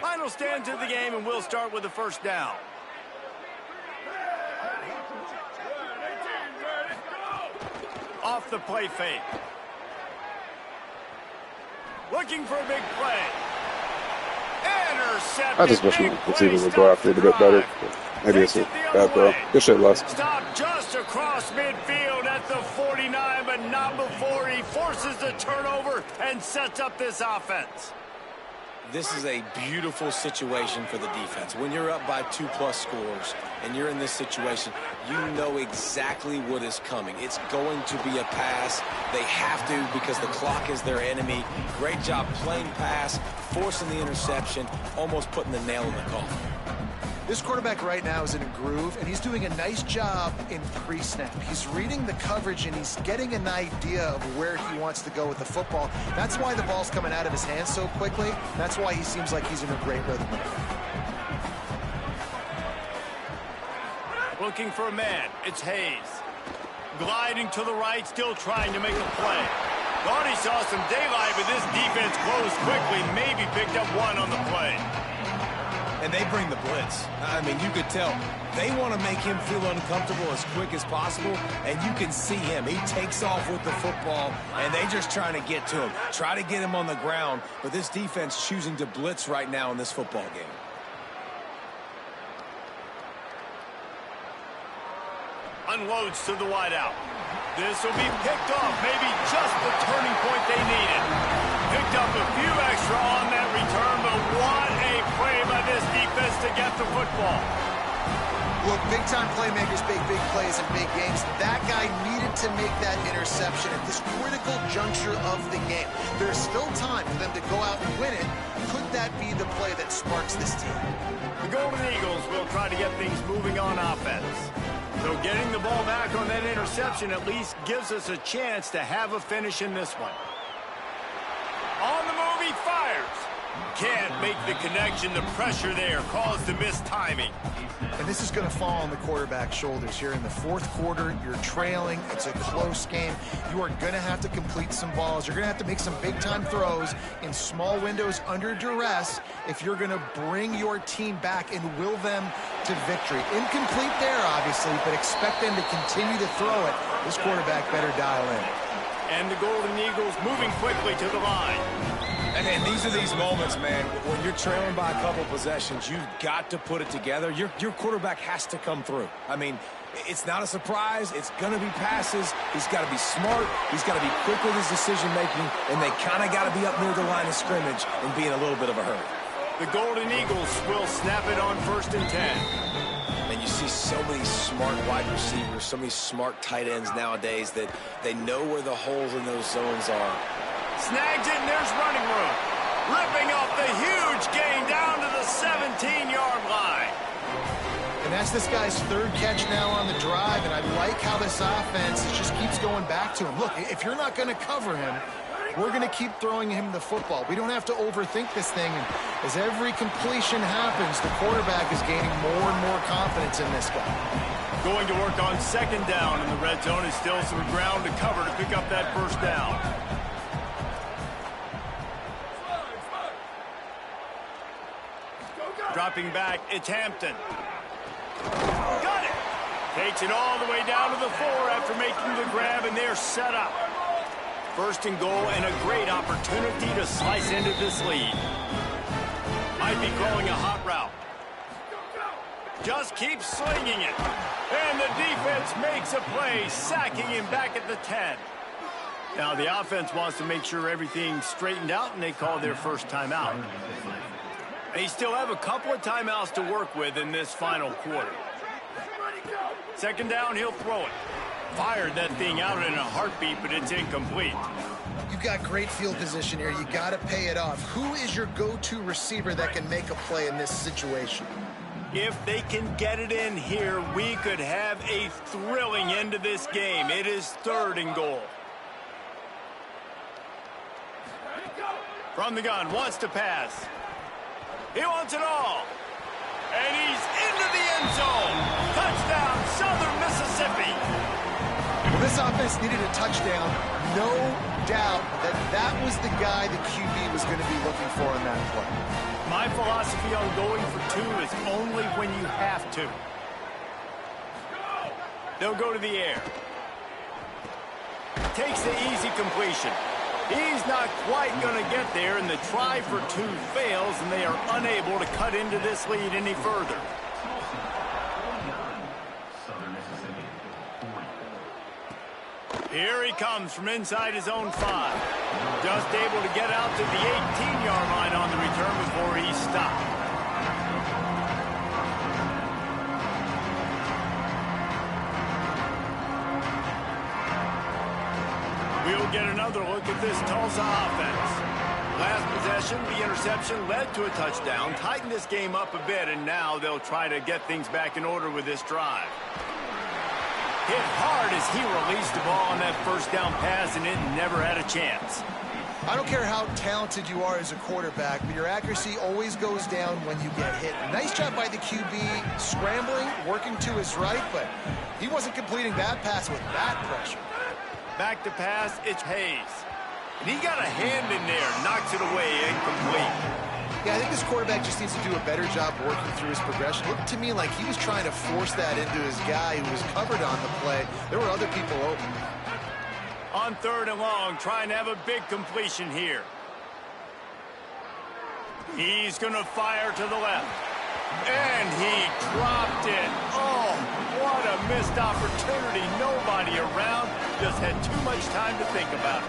Final stand to the game, and we'll start with the 1st down. Off the play fake. Looking for a big play. Intercepted. I just wish the receiver would go after it a bit better. Maybe it's a bad throw. Good shit, Les. Stop just across midfield at the 49, but not before he forces the turnover and sets up this offense. This is a beautiful situation for the defense. When you're up by 2+ scores and you're in this situation, you know exactly what is coming. It's going to be a pass. They have to because the clock is their enemy. Great job playing pass, forcing the interception, almost putting the nail in the coffin. This quarterback right now is in a groove, and he's doing a nice job in pre-snap. He's reading the coverage, and he's getting an idea of where he wants to go with the football. That's why the ball's coming out of his hands so quickly. That's why he seems like he's in a great rhythm. Looking for a man. It's Hayes. Gliding to the right, still trying to make a play. Thought he saw some daylight, but this defense closed quickly. Maybe picked up one on the play. And they bring the blitz. I mean, you could tell they want to make him feel uncomfortable as quick as possible, and you can see him. He takes off with the football, and they just trying to get to him, try to get him on the ground, but this defense choosing to blitz right now in this football game. Unloads to the wideout. This will be picked off, maybe just the turning point they needed. Picked up a few extra on that return, but what a play by this defense to get the football. Look, big-time playmakers make big plays in big games. That guy needed to make that interception at this critical juncture of the game. There's still time for them to go out and win it. Could that be the play that sparks this team? The Golden Eagles will try to get things moving on offense. So getting the ball back on that interception at least gives us a chance to have a finish in this one. On the move, he fires. Can't make the connection. The pressure there caused the missed timing. And this is going to fall on the quarterback's shoulders here in the fourth quarter. You're trailing. It's a close game. You are going to have to complete some balls. You're going to have to make some big-time throws in small windows under duress if you're going to bring your team back and will them to victory. Incomplete there, obviously, but expect them to continue to throw it. This quarterback better dial in. And the Golden Eagles moving quickly to the line. And these are these moments, man, when you're trailing by a couple possessions, you've got to put it together. Your quarterback has to come through. I mean, it's not a surprise. It's going to be passes. He's got to be smart. He's got to be quick with his decision-making, and they kind of got to be up near the line of scrimmage and be in a little bit of a hurry. The Golden Eagles will snap it on 1st and 10. And you see so many smart wide receivers, so many smart tight ends nowadays that they know where the holes in those zones are. Snags it, and there's running room. Ripping off the huge gain down to the 17-yard line. And that's this guy's third catch now on the drive, and I like how this offense just keeps going back to him. Look, if you're not going to cover him, we're going to keep throwing him the football. We don't have to overthink this thing. And as every completion happens, the quarterback is gaining more and more confidence in this guy. Going to work on 2nd down in the red zone. Is still some ground to cover to pick up that 1st down. Dropping back, it's Hampton. Got it! Takes it all the way down to the 4 after making the grab, and they're set up. 1st and goal, and a great opportunity to slice into this lead. Might be calling a hot route. Just keeps slinging it. And the defense makes a play, sacking him back at the 10. Now the offense wants to make sure everything's straightened out, and they call their first timeout. They still have a couple of timeouts to work with in this final quarter. 2nd down, he'll throw it. Fired that thing out in a heartbeat, but it's incomplete. You've got great field position here. You got to pay it off. Who is your go-to receiver that can make a play in this situation? If they can get it in here, we could have a thrilling end to this game. It is 3rd and goal. From the gun, wants to pass. He wants it all. And he's into the end zone. Touchdown, Southern Mississippi. Well, this offense needed a touchdown. No doubt that was the guy the QB was going to be looking for in that play. My philosophy on going for 2 is only when you have to. They'll go to the air. Takes the easy completion. He's not quite going to get there, and the try for 2 fails, and they are unable to cut into this lead any further. Here he comes from inside his own 5. Just able to get out to the 18-yard line on the return before he stopped. We'll get another look at this Tulsa offense. Last possession, the interception led to a touchdown, tightened this game up a bit, and now they'll try to get things back in order with this drive. Hit hard as he released the ball on that 1st down pass, and it never had a chance. I don't care how talented you are as a quarterback, but your accuracy always goes down when you get hit. Nice job by the QB, scrambling, working to his right, but he wasn't completing that pass with that pressure. Back to pass, it's Hayes. And he got a hand in there, knocks it away, incomplete. Yeah, I think this quarterback just needs to do a better job working through his progression. It looked to me like he was trying to force that into his guy who was covered on the play. There were other people open. On 3rd and long, trying to have a big completion here. He's going to fire to the left. And he dropped it. Oh, what a missed opportunity. Nobody around. Just had too much time to think about it.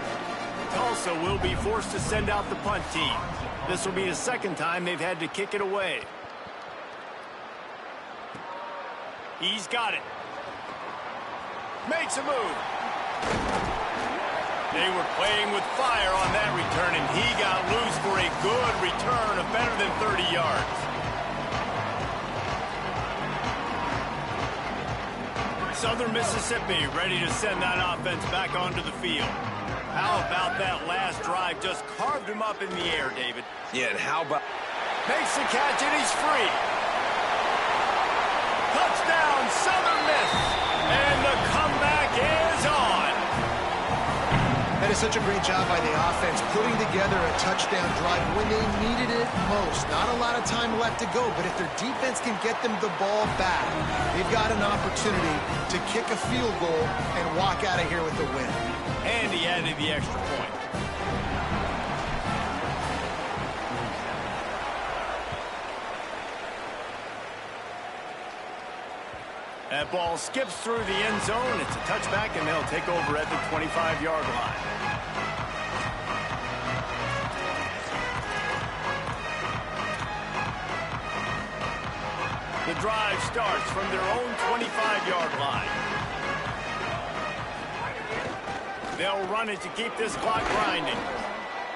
Tulsa will be forced to send out the punt team. This will be the 2nd time they've had to kick it away. He's got it. Makes a move. They were playing with fire on that return, and he got loose for a good return of better than 30 yards. Southern Mississippi ready to send that offense back onto the field. How about that last drive? Just carved him up in the air, David. Yeah, and how about... Makes the catch, and he's free. Touchdown, Southern Miss. And the comeback is on. That is such a great job by the offense, putting together a touchdown drive when they needed it most. Not a lot of time left to go, but if their defense can get them the ball back, they've got an opportunity to kick a field goal and walk out of here with the win. And he added the extra point. That ball skips through the end zone. It's a touchback, and they'll take over at the 25-yard line. The drive starts from their own 25-yard line. They'll run it to keep this clock grinding.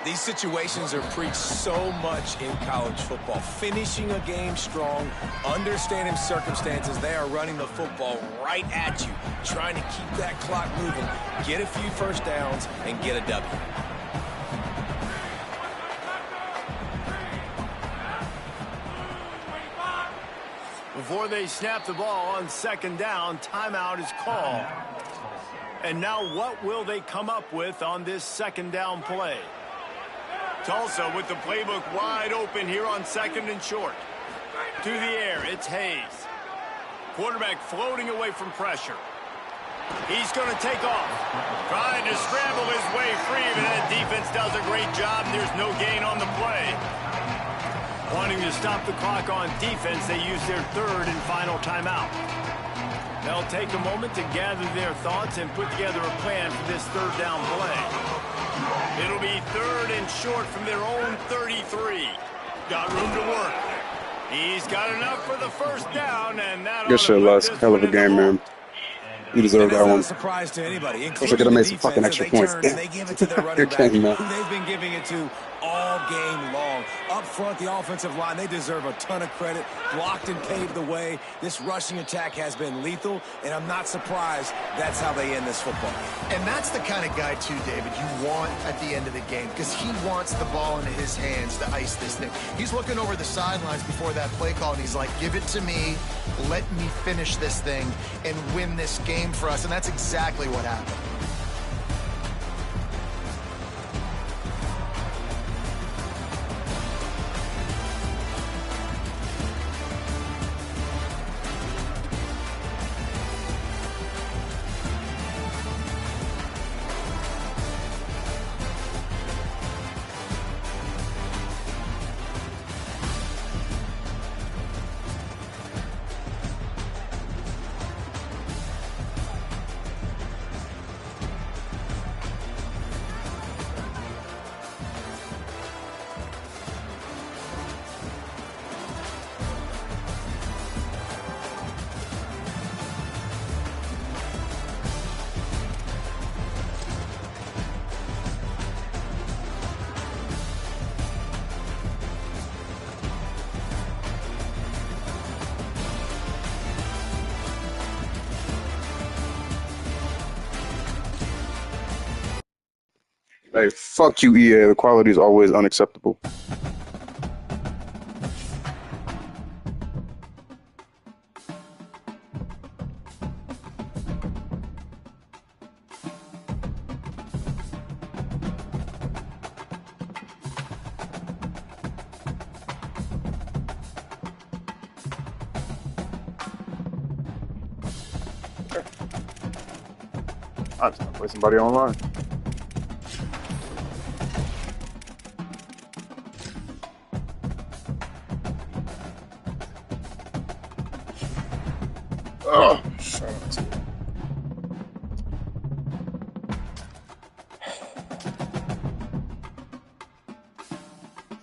These situations are preached so much in college football. Finishing a game strong, understanding circumstances. They are running the football right at you, trying to keep that clock moving, get a few first downs, and get a W. Before they snap the ball on second down, timeout is called. And now what will they come up with on this second down play? Tulsa with the playbook wide open here on second and short. To the air, it's Hayes. Quarterback floating away from pressure. He's going to take off. Trying to scramble his way free, but that defense does a great job. There's no gain on the play. Wanting to stop the clock on defense, they use their third and final timeout. They'll take a moment to gather their thoughts and put together a plan for this third down play. It'll be third and short from their own 33. Got room to work. He's got enough for the first down, and that Good shit, Les. Hell of a game, man. You deserve that one. Surprise to anybody. Wish I could have made some fucking extra points. They give it to their running Good back, game, man. who they've been giving it to all game long. Up front, the offensive line, they deserve a ton of credit. Blocked and paved the way. This rushing attack has been lethal, and I'm not surprised that's how they end this football game. And that's the kind of guy, too, David, you want at the end of the game, because he wants the ball into his hands to ice this thing. He's looking over the sidelines before that play call, and he's like, give it to me, let me finish this thing, and win this game for us. And that's exactly what happened. Hey, fuck you, EA. The quality is always unacceptable. I'm just gonna play somebody online. Oh, shut up, too.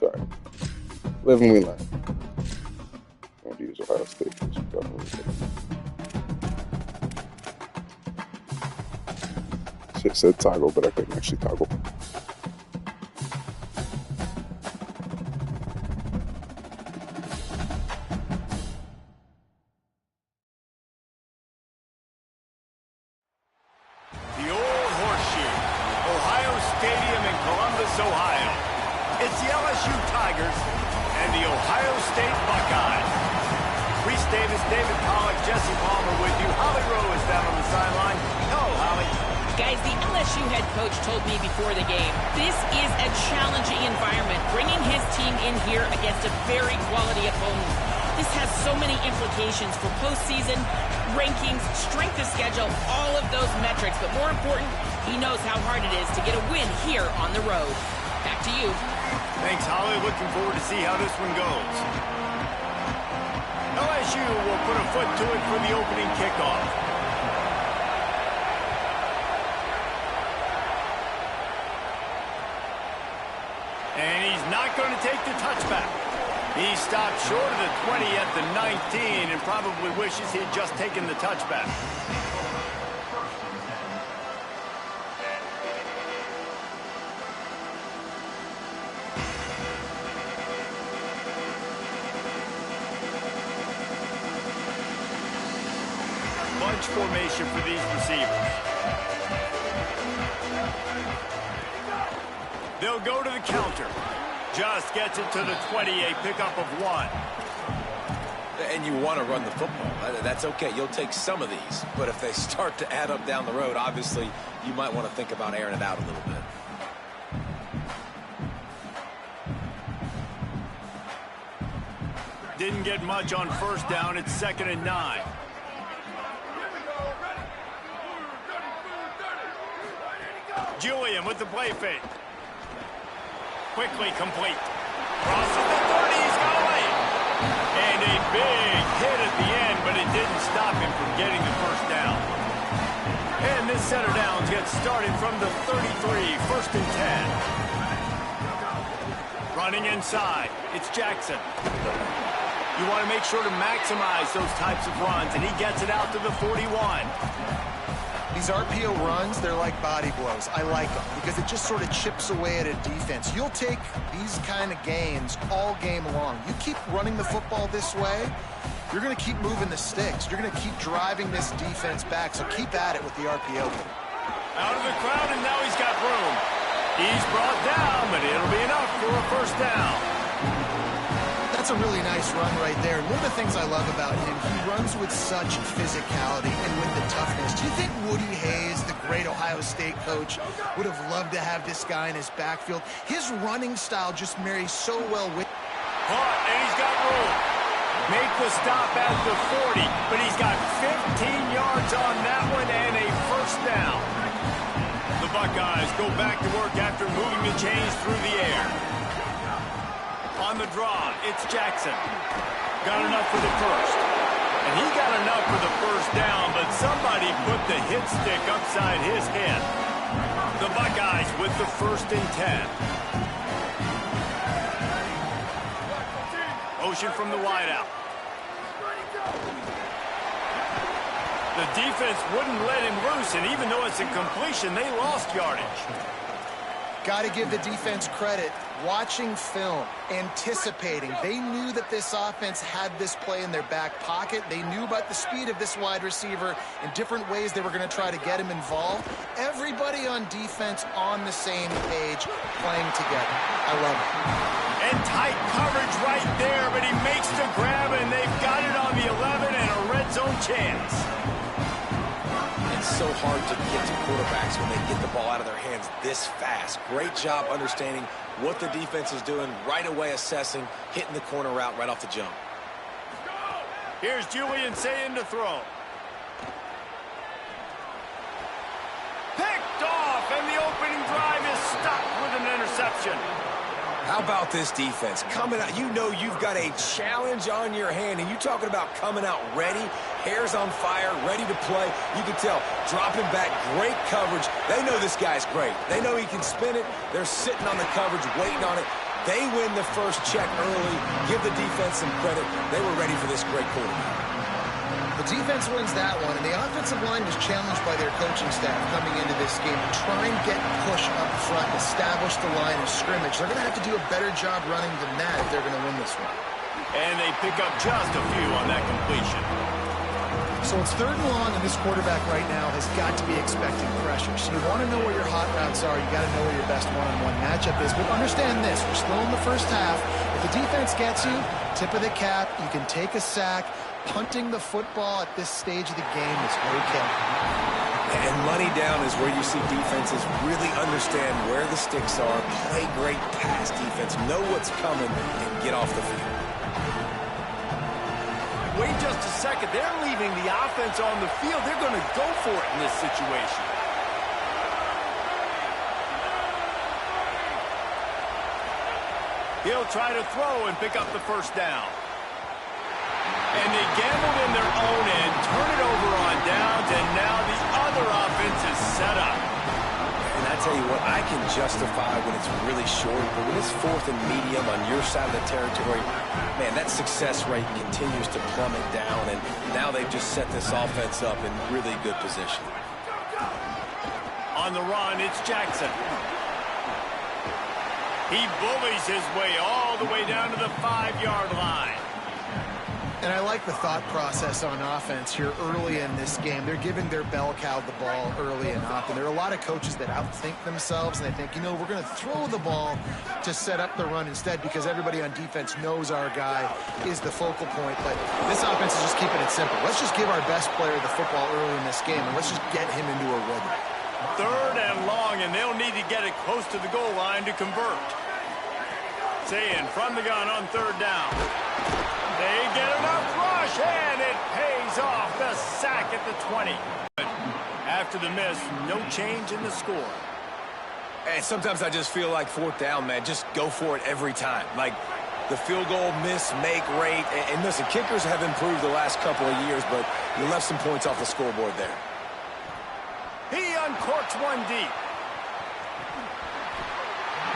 Sorry. Live and we learn. I want to use Ohio State. Shit said toggle, but I couldn't actually toggle. David Pollack, Jesse Palmer with you. Holly Rowe is down on the sideline. Hello, Holly. Guys, the LSU head coach told me before the game, this is a challenging environment, bringing his team in here against a very quality opponent. This has so many implications for postseason, rankings, strength of schedule, all of those metrics. But more important, he knows how hard it is to get a win here on the road. Back to you. Thanks, Holly. Looking forward to see how this one goes. LSU will put a foot to it for the opening kickoff. And he's not going to take the touchback. He stopped short of the 20 at the 19 and probably wishes he had just taken the touchback. Bunch formation for these receivers. They'll go to the counter. Just gets it to the 20, a pickup of 1. And you want to run the football. That's okay. You'll take some of these. But if they start to add up down the road, obviously, you might want to think about airing it out a little bit. Didn't get much on first down. It's 2nd and 9. Julian with the play fake. Quickly complete. Crosses the 30. He's got away. And a big hit at the end, but it didn't stop him from getting the first down. And this set of downs gets started from the 33. 1st and 10. Running inside. It's Jackson. You want to make sure to maximize those types of runs, and he gets it out to the 41. These RPO runs, they're like body blows. I like them because it just sort of chips away at a defense. You'll take these kind of gains all game long. You keep running the football this way, you're going to keep moving the sticks. You're going to keep driving this defense back, so keep at it with the RPO. Out of the crowd, and now he's got room. He's brought down, but it'll be enough for a first down. That's a really nice run right there. And one of the things I love about him, he runs with such physicality and with the toughness. Do you think Woody Hayes, the great Ohio State coach, would have loved to have this guy in his backfield? His running style just marries so well with... Caught, and he's got room. Make the stop at the 40, but he's got 15 yards on that one and a first down. The Buckeyes go back to work after moving the chains through the air. On the draw, it's Jackson. Got enough for the first. And he got enough for the first down, but somebody put the hit stick upside his head. The Buckeyes with the 1st and 10. Motion from the wideout. The defense wouldn't let him loose, and even though it's a completion, they lost yardage. Got to give the defense credit. Watching film, anticipating. They knew that this offense had this play in their back pocket. They knew about the speed of this wide receiver and different ways they were going to try to get him involved. Everybody on defense on the same page, playing together. I love it. And tight coverage right there, but he makes the grab, and they've got it on the 11 and a red zone chance. It's so hard to get to quarterbacks when they get the ball out of their hands this fast. Great job understanding what the defense is doing, right away assessing, hitting the corner route right off the jump. Here's Julian saying to throw. Picked off, and the opening drive is stopped with an interception. How about this defense? Coming out, you know you've got a challenge on your hand, and you're talking about coming out ready, hair's on fire, ready to play. You can tell, dropping back, great coverage. They know this guy's great. They know he can spin it. They're sitting on the coverage, waiting on it. They win the first check early. Give the defense some credit. They were ready for this great quarterback. The defense wins that one, and the offensive line was challenged by their coaching staff coming into this game to try and get push up front, establish the line of scrimmage. They're going to have to do a better job running than that if they're going to win this one. And they pick up just a few on that completion. So it's 3rd and long, and this quarterback right now has got to be expecting pressure. So you want to know where your hot routes are. You got to know where your best one-on-one matchup is. But understand this, we're still in the first half. If the defense gets you, Tip of the cap, you can take a sack. Punting the football at this stage of the game is okay. And money down is where you see defenses really understand where the sticks are, play great pass defense, know what's coming, and get off the field. Wait just a second. They're leaving the offense on the field. They're going to go for it in this situation. He'll try to throw and pick up the first down. And they gambled in their own end, turn it over on downs, and now the other offense is set up. And I tell you what, I can justify when it's really short, but when it's 4th and medium on your side of the territory, man, that success rate continues to plummet down, and now they've just set this offense up in really good position. On the run, it's Jackson. He bullies his way all the way down to the 5-yard line. And I like the thought process on offense here early in this game. They're giving their bell cow the ball early and often. There are a lot of coaches that outthink themselves, and they think, you know, we're going to throw the ball to set up the run instead because everybody on defense knows our guy is the focal point. But this offense is just keeping it simple. Let's just give our best player the football early in this game, and let's just get him into a rhythm. 3rd and long, and they'll need to get it close to the goal line to convert. Saying from the gun on 3rd down. They get enough rush, and it pays off. The sack at the 20. After the miss, no change in the score. And sometimes I just feel like 4th down, man, just go for it every time. Like the field goal miss, make rate. And listen, kickers have improved the last couple of years, but you left some points off the scoreboard there. He uncorks one deep.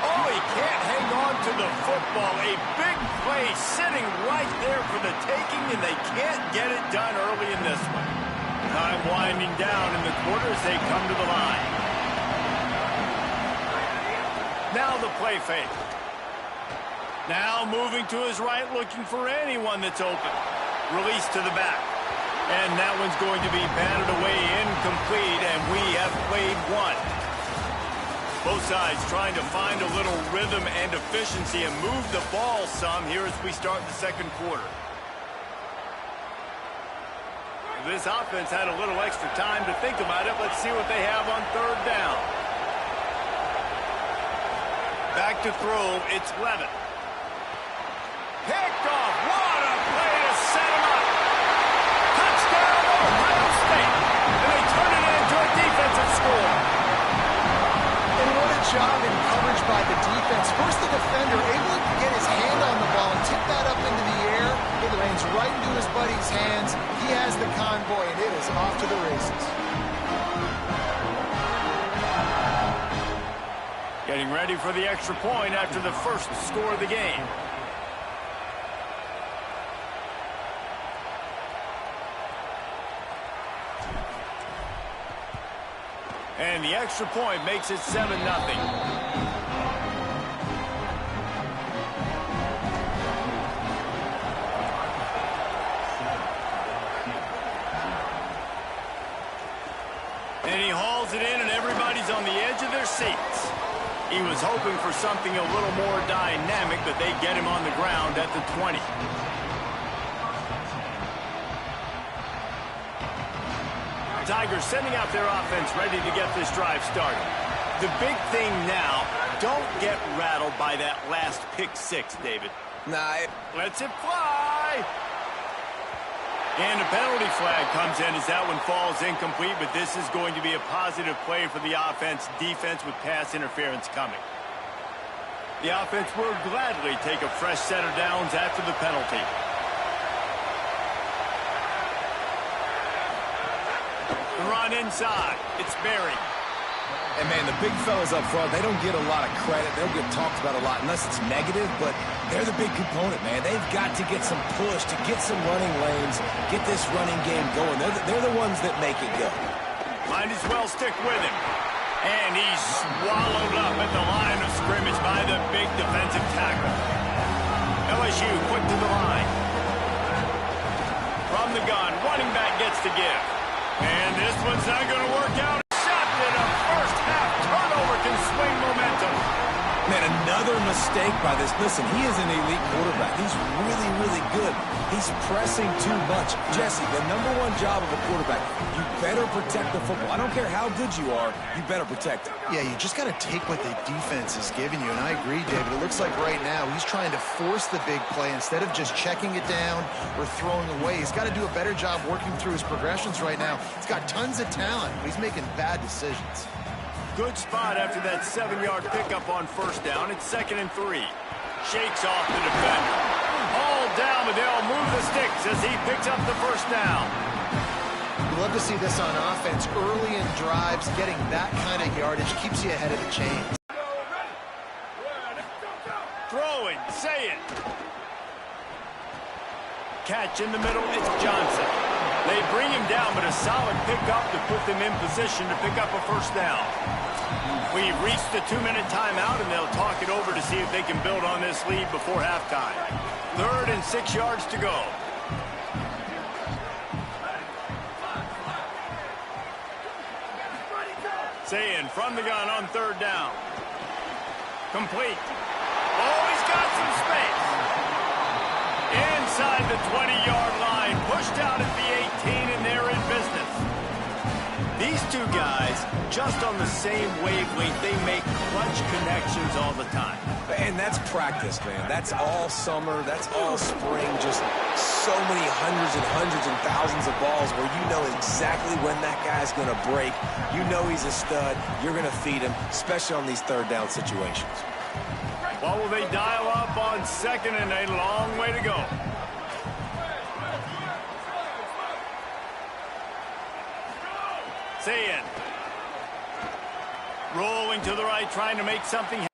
Oh, he can't hang on to the football. A big play sitting right there for the taking, and they can't get it done early in this one. Time winding down in the quarter as they come to the line. Now the play fake. Now moving to his right, looking for anyone that's open. Release to the back. And that one's going to be batted away incomplete, and we have played one. Both sides trying to find a little rhythm and efficiency and move the ball some here as we start the second quarter. This offense had a little extra time to think about it. Let's see what they have on 3rd down. Back to throw, it's Levin. Picked off, what a play to set him up. Touchdown, Ohio State. And they turn it into a defensive score. And what a job in coverage by the defense. First, the defender able to get his hand on the ball and tip that up into the air. It lands right into his buddy's hands. He has the convoy, and it is off to the races. Getting ready for the extra point after the first score of the game. And the extra point makes it 7-0. And he hauls it in, and everybody's on the edge of their seats. He was hoping for something a little more dynamic, but they get him on the ground at the 20. Tigers sending out their offense ready to get this drive started. The big thing now, don't get rattled by that last pick 6, David. Nah, Lets it fly. And a penalty flag comes in as that one falls incomplete, but this is going to be a positive play for the offense. Defense with pass interference coming. The offense will gladly take a fresh set of downs after the penalty. The run inside. It's Berry. and man, the big fellas up front, they don't get a lot of credit. They don't get talked about a lot unless it's negative, but they're the big component, man. They've got to get some push, to get some running lanes, get this running game going. They're the ones that make it go. Might as well stick with him. And he's swallowed up at the line of scrimmage by the big defensive tackle. LSU quick to the line. From the gun, running back gets to give. And this one's not going to work out. Shot in a first half turnover can swing momentum. Man, another mistake by this. Listen, he is an elite quarterback. He's really, really good. He's pressing too much. Jesse, the #1 job of a quarterback, you better protect the football. I don't care how good you are, you better protect it. Yeah, you just got to take what the defense is giving you, and I agree, David. It looks like right now he's trying to force the big play instead of just checking it down or throwing away. He's got to do a better job working through his progressions right now. He's got tons of talent, but he's making bad decisions. Good spot after that 7-yard pickup on first down. It's 2nd and 3. Shakes off the defender. Hauled down, but they'll move the sticks as he picks up the first down. We love to see this on offense. Early in drives, getting that kind of yardage keeps you ahead of the chains. Throwing, say it. Catch in the middle, it's Johnson. They bring him down, but a solid pickup to put them in position to pick up a first down. We've reached the 2-minute timeout, and they'll talk it over to see if they can build on this lead before halftime. 3rd and 6 yards to go. Sayin from the gun on 3rd down. Complete. Oh, he's got some space. Inside the 20-yard line, pushed out at the 18, and they're in business. These two guys, just on the same wavelength, they make clutch connections all the time. And that's practice, man. That's all summer. That's all spring. Just so many hundreds and thousands of balls where you know exactly when that guy's going to break. You know he's a stud. You're going to feed him, especially on these 3rd down situations. What will they dial up on 2nd and a long way to go? Sayin. Rolling to the right, trying to make something happen.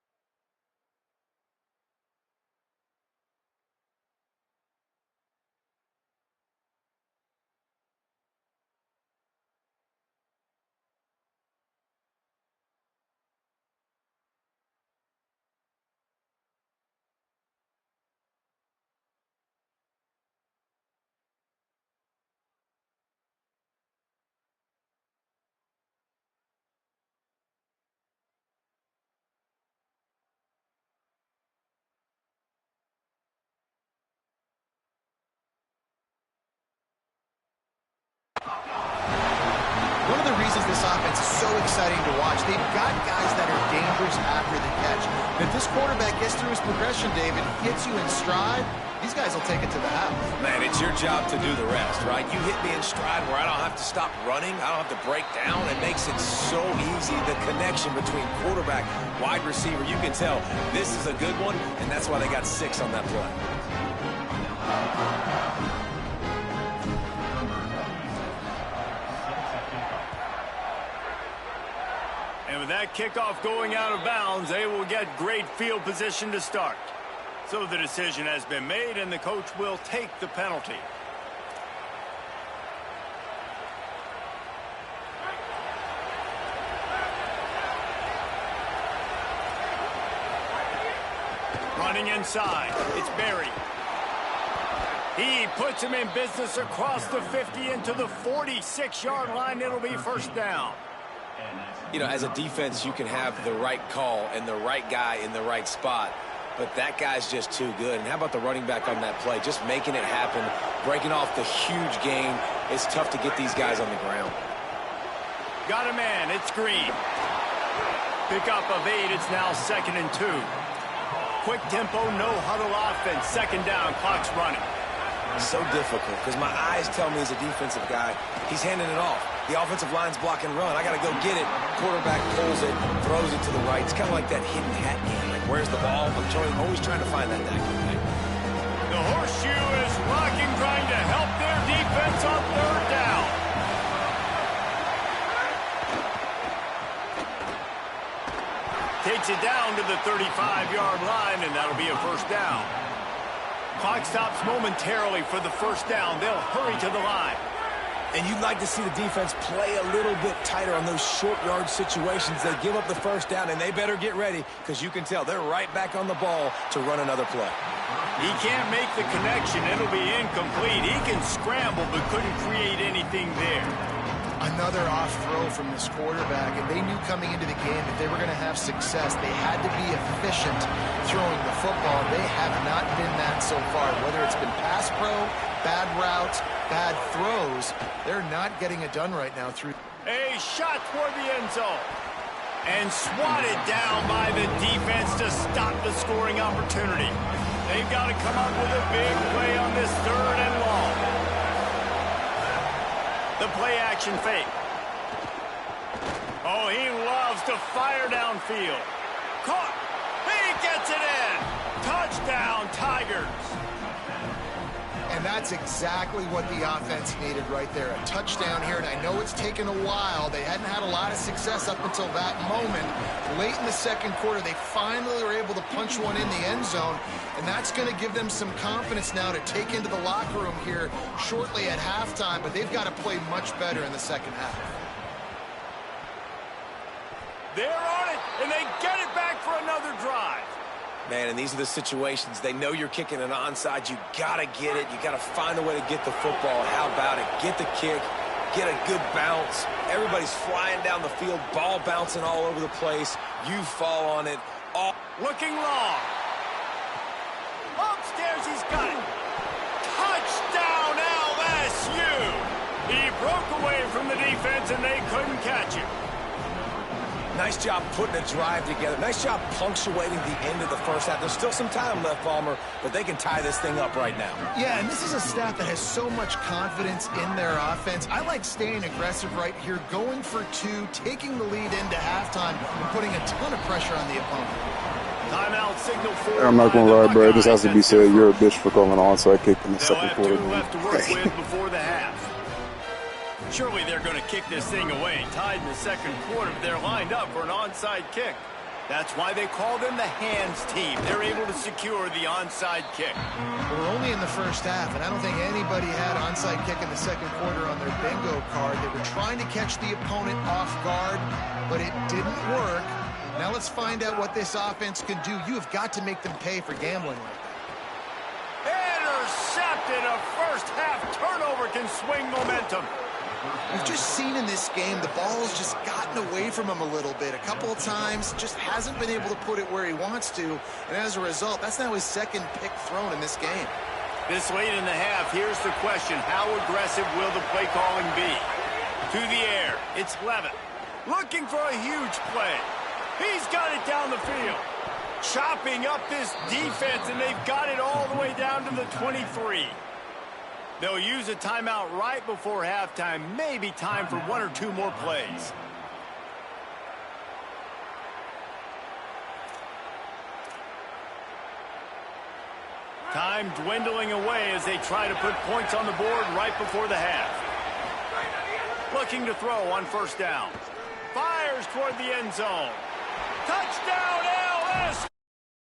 One of the reasons this offense is so exciting to watch, they've got guys that are dangerous after the catch. And if this quarterback gets through his progression, David, hits you in stride, these guys will take it to the house. Man, it's your job to do the rest, right? You hit me in stride where I don't have to stop running. I don't have to break down. It makes it so easy. The connection between quarterback, wide receiver, you can tell this is a good one, and that's why they got 6 on that play. And with that kickoff going out of bounds, they will get great field position to start. So the decision has been made, and the coach will take the penalty. Running inside, it's Berry. He puts him in business across the 50 into the 46-yard line. It'll be first down. You know, as a defense, you can have the right call and the right guy in the right spot, but that guy's just too good. And how about the running back on that play? Just making it happen, breaking off the huge gain. It's tough to get these guys on the ground. Got a man, it's Green. Pickup of 8, it's now 2nd and 2. Quick tempo, no huddle offense, 2nd down, clock's running. So difficult because my eyes tell me as a defensive guy, he's handing it off. The offensive line's block and run. I got to go get it. Quarterback pulls it, throws it to the right. It's kind of like that hidden hat game. Like, where's the ball? I'm always trying to find that thing. The horseshoe is rocking, trying to help their defense on 3rd down. Takes it down to the 35-yard line, and that'll be a first down. Clock stops momentarily for the first down. They'll hurry to the line. And you'd like to see the defense play a little bit tighter on those short yard situations. They give up the first down, and they better get ready because you can tell they're right back on the ball to run another play. He can't make the connection. It'll be incomplete. He can scramble but couldn't create anything there. Another off throw from this quarterback, and they knew coming into the game that they were going to have success. They had to be efficient throwing the football. They have not been that so far. Whether it's been pass pro, bad routes, bad throws, they're not getting it done right now through. A shot toward the end zone. And swatted down by the defense to stop the scoring opportunity. They've got to come up with a big play on this 3rd and long. The play action fake. Oh, he loves to fire downfield. Caught. He gets it in. Touchdown, Tigers. And that's exactly what the offense needed right there. A touchdown here, and I know it's taken a while. They hadn't had a lot of success up until that moment. Late in the second quarter, they finally were able to punch one in the end zone, and that's going to give them some confidence now to take into the locker room here shortly at halftime, but they've got to play much better in the second half. They're on it, and they get it back for another drive. Man, and these are the situations. They know you're kicking an onside. You got to get it. You got to find a way to get the football. How about it? Get the kick. Get a good bounce. Everybody's flying down the field. Ball bouncing all over the place. You fall on it. Oh. Looking long. Upstairs, he's got it. Touchdown, LSU. He broke away from the defense, and they couldn't catch him. Nice job putting a drive together. Nice job punctuating the end of the first half. There's still some time left, Palmer, but they can tie this thing up right now. Yeah, and this is a staff that has so much confidence in their offense. I like staying aggressive right here, going for 2, taking the lead into halftime, and putting a ton of pressure on the opponent. Timeout signal for. I'm not gonna lie, bro. It just has to be said. You're a bitch for calling an onside kick in the They'll second have quarter. 2 left to work with before the half. Surely they're going to kick this thing away. Tied in the second quarter, they're lined up for an onside kick. That's why they call them the hands team. They're able to secure the onside kick. We're only in the first half, and I don't think anybody had onside kick in the second quarter on their bingo card. They were trying to catch the opponent off guard, but it didn't work. Now let's find out what this offense can do. You have got to make them pay for gambling like that. Intercepted. A first half turnover can swing momentum. We've just seen in this game the ball's just gotten away from him a little bit. A couple of times, just hasn't been able to put it where he wants to. And as a result, that's now his second pick thrown in this game. This late in the half, here's the question. How aggressive will the play calling be? To the air, it's Levitt. Looking for a huge play. He's got it down the field. Chopping up this defense, and they've got it all the way down to the 23. They'll use a timeout right before halftime. Maybe time for 1 or 2 more plays. Time dwindling away as they try to put points on the board right before the half. Looking to throw on first down. Fires toward the end zone. Touchdown, LSU!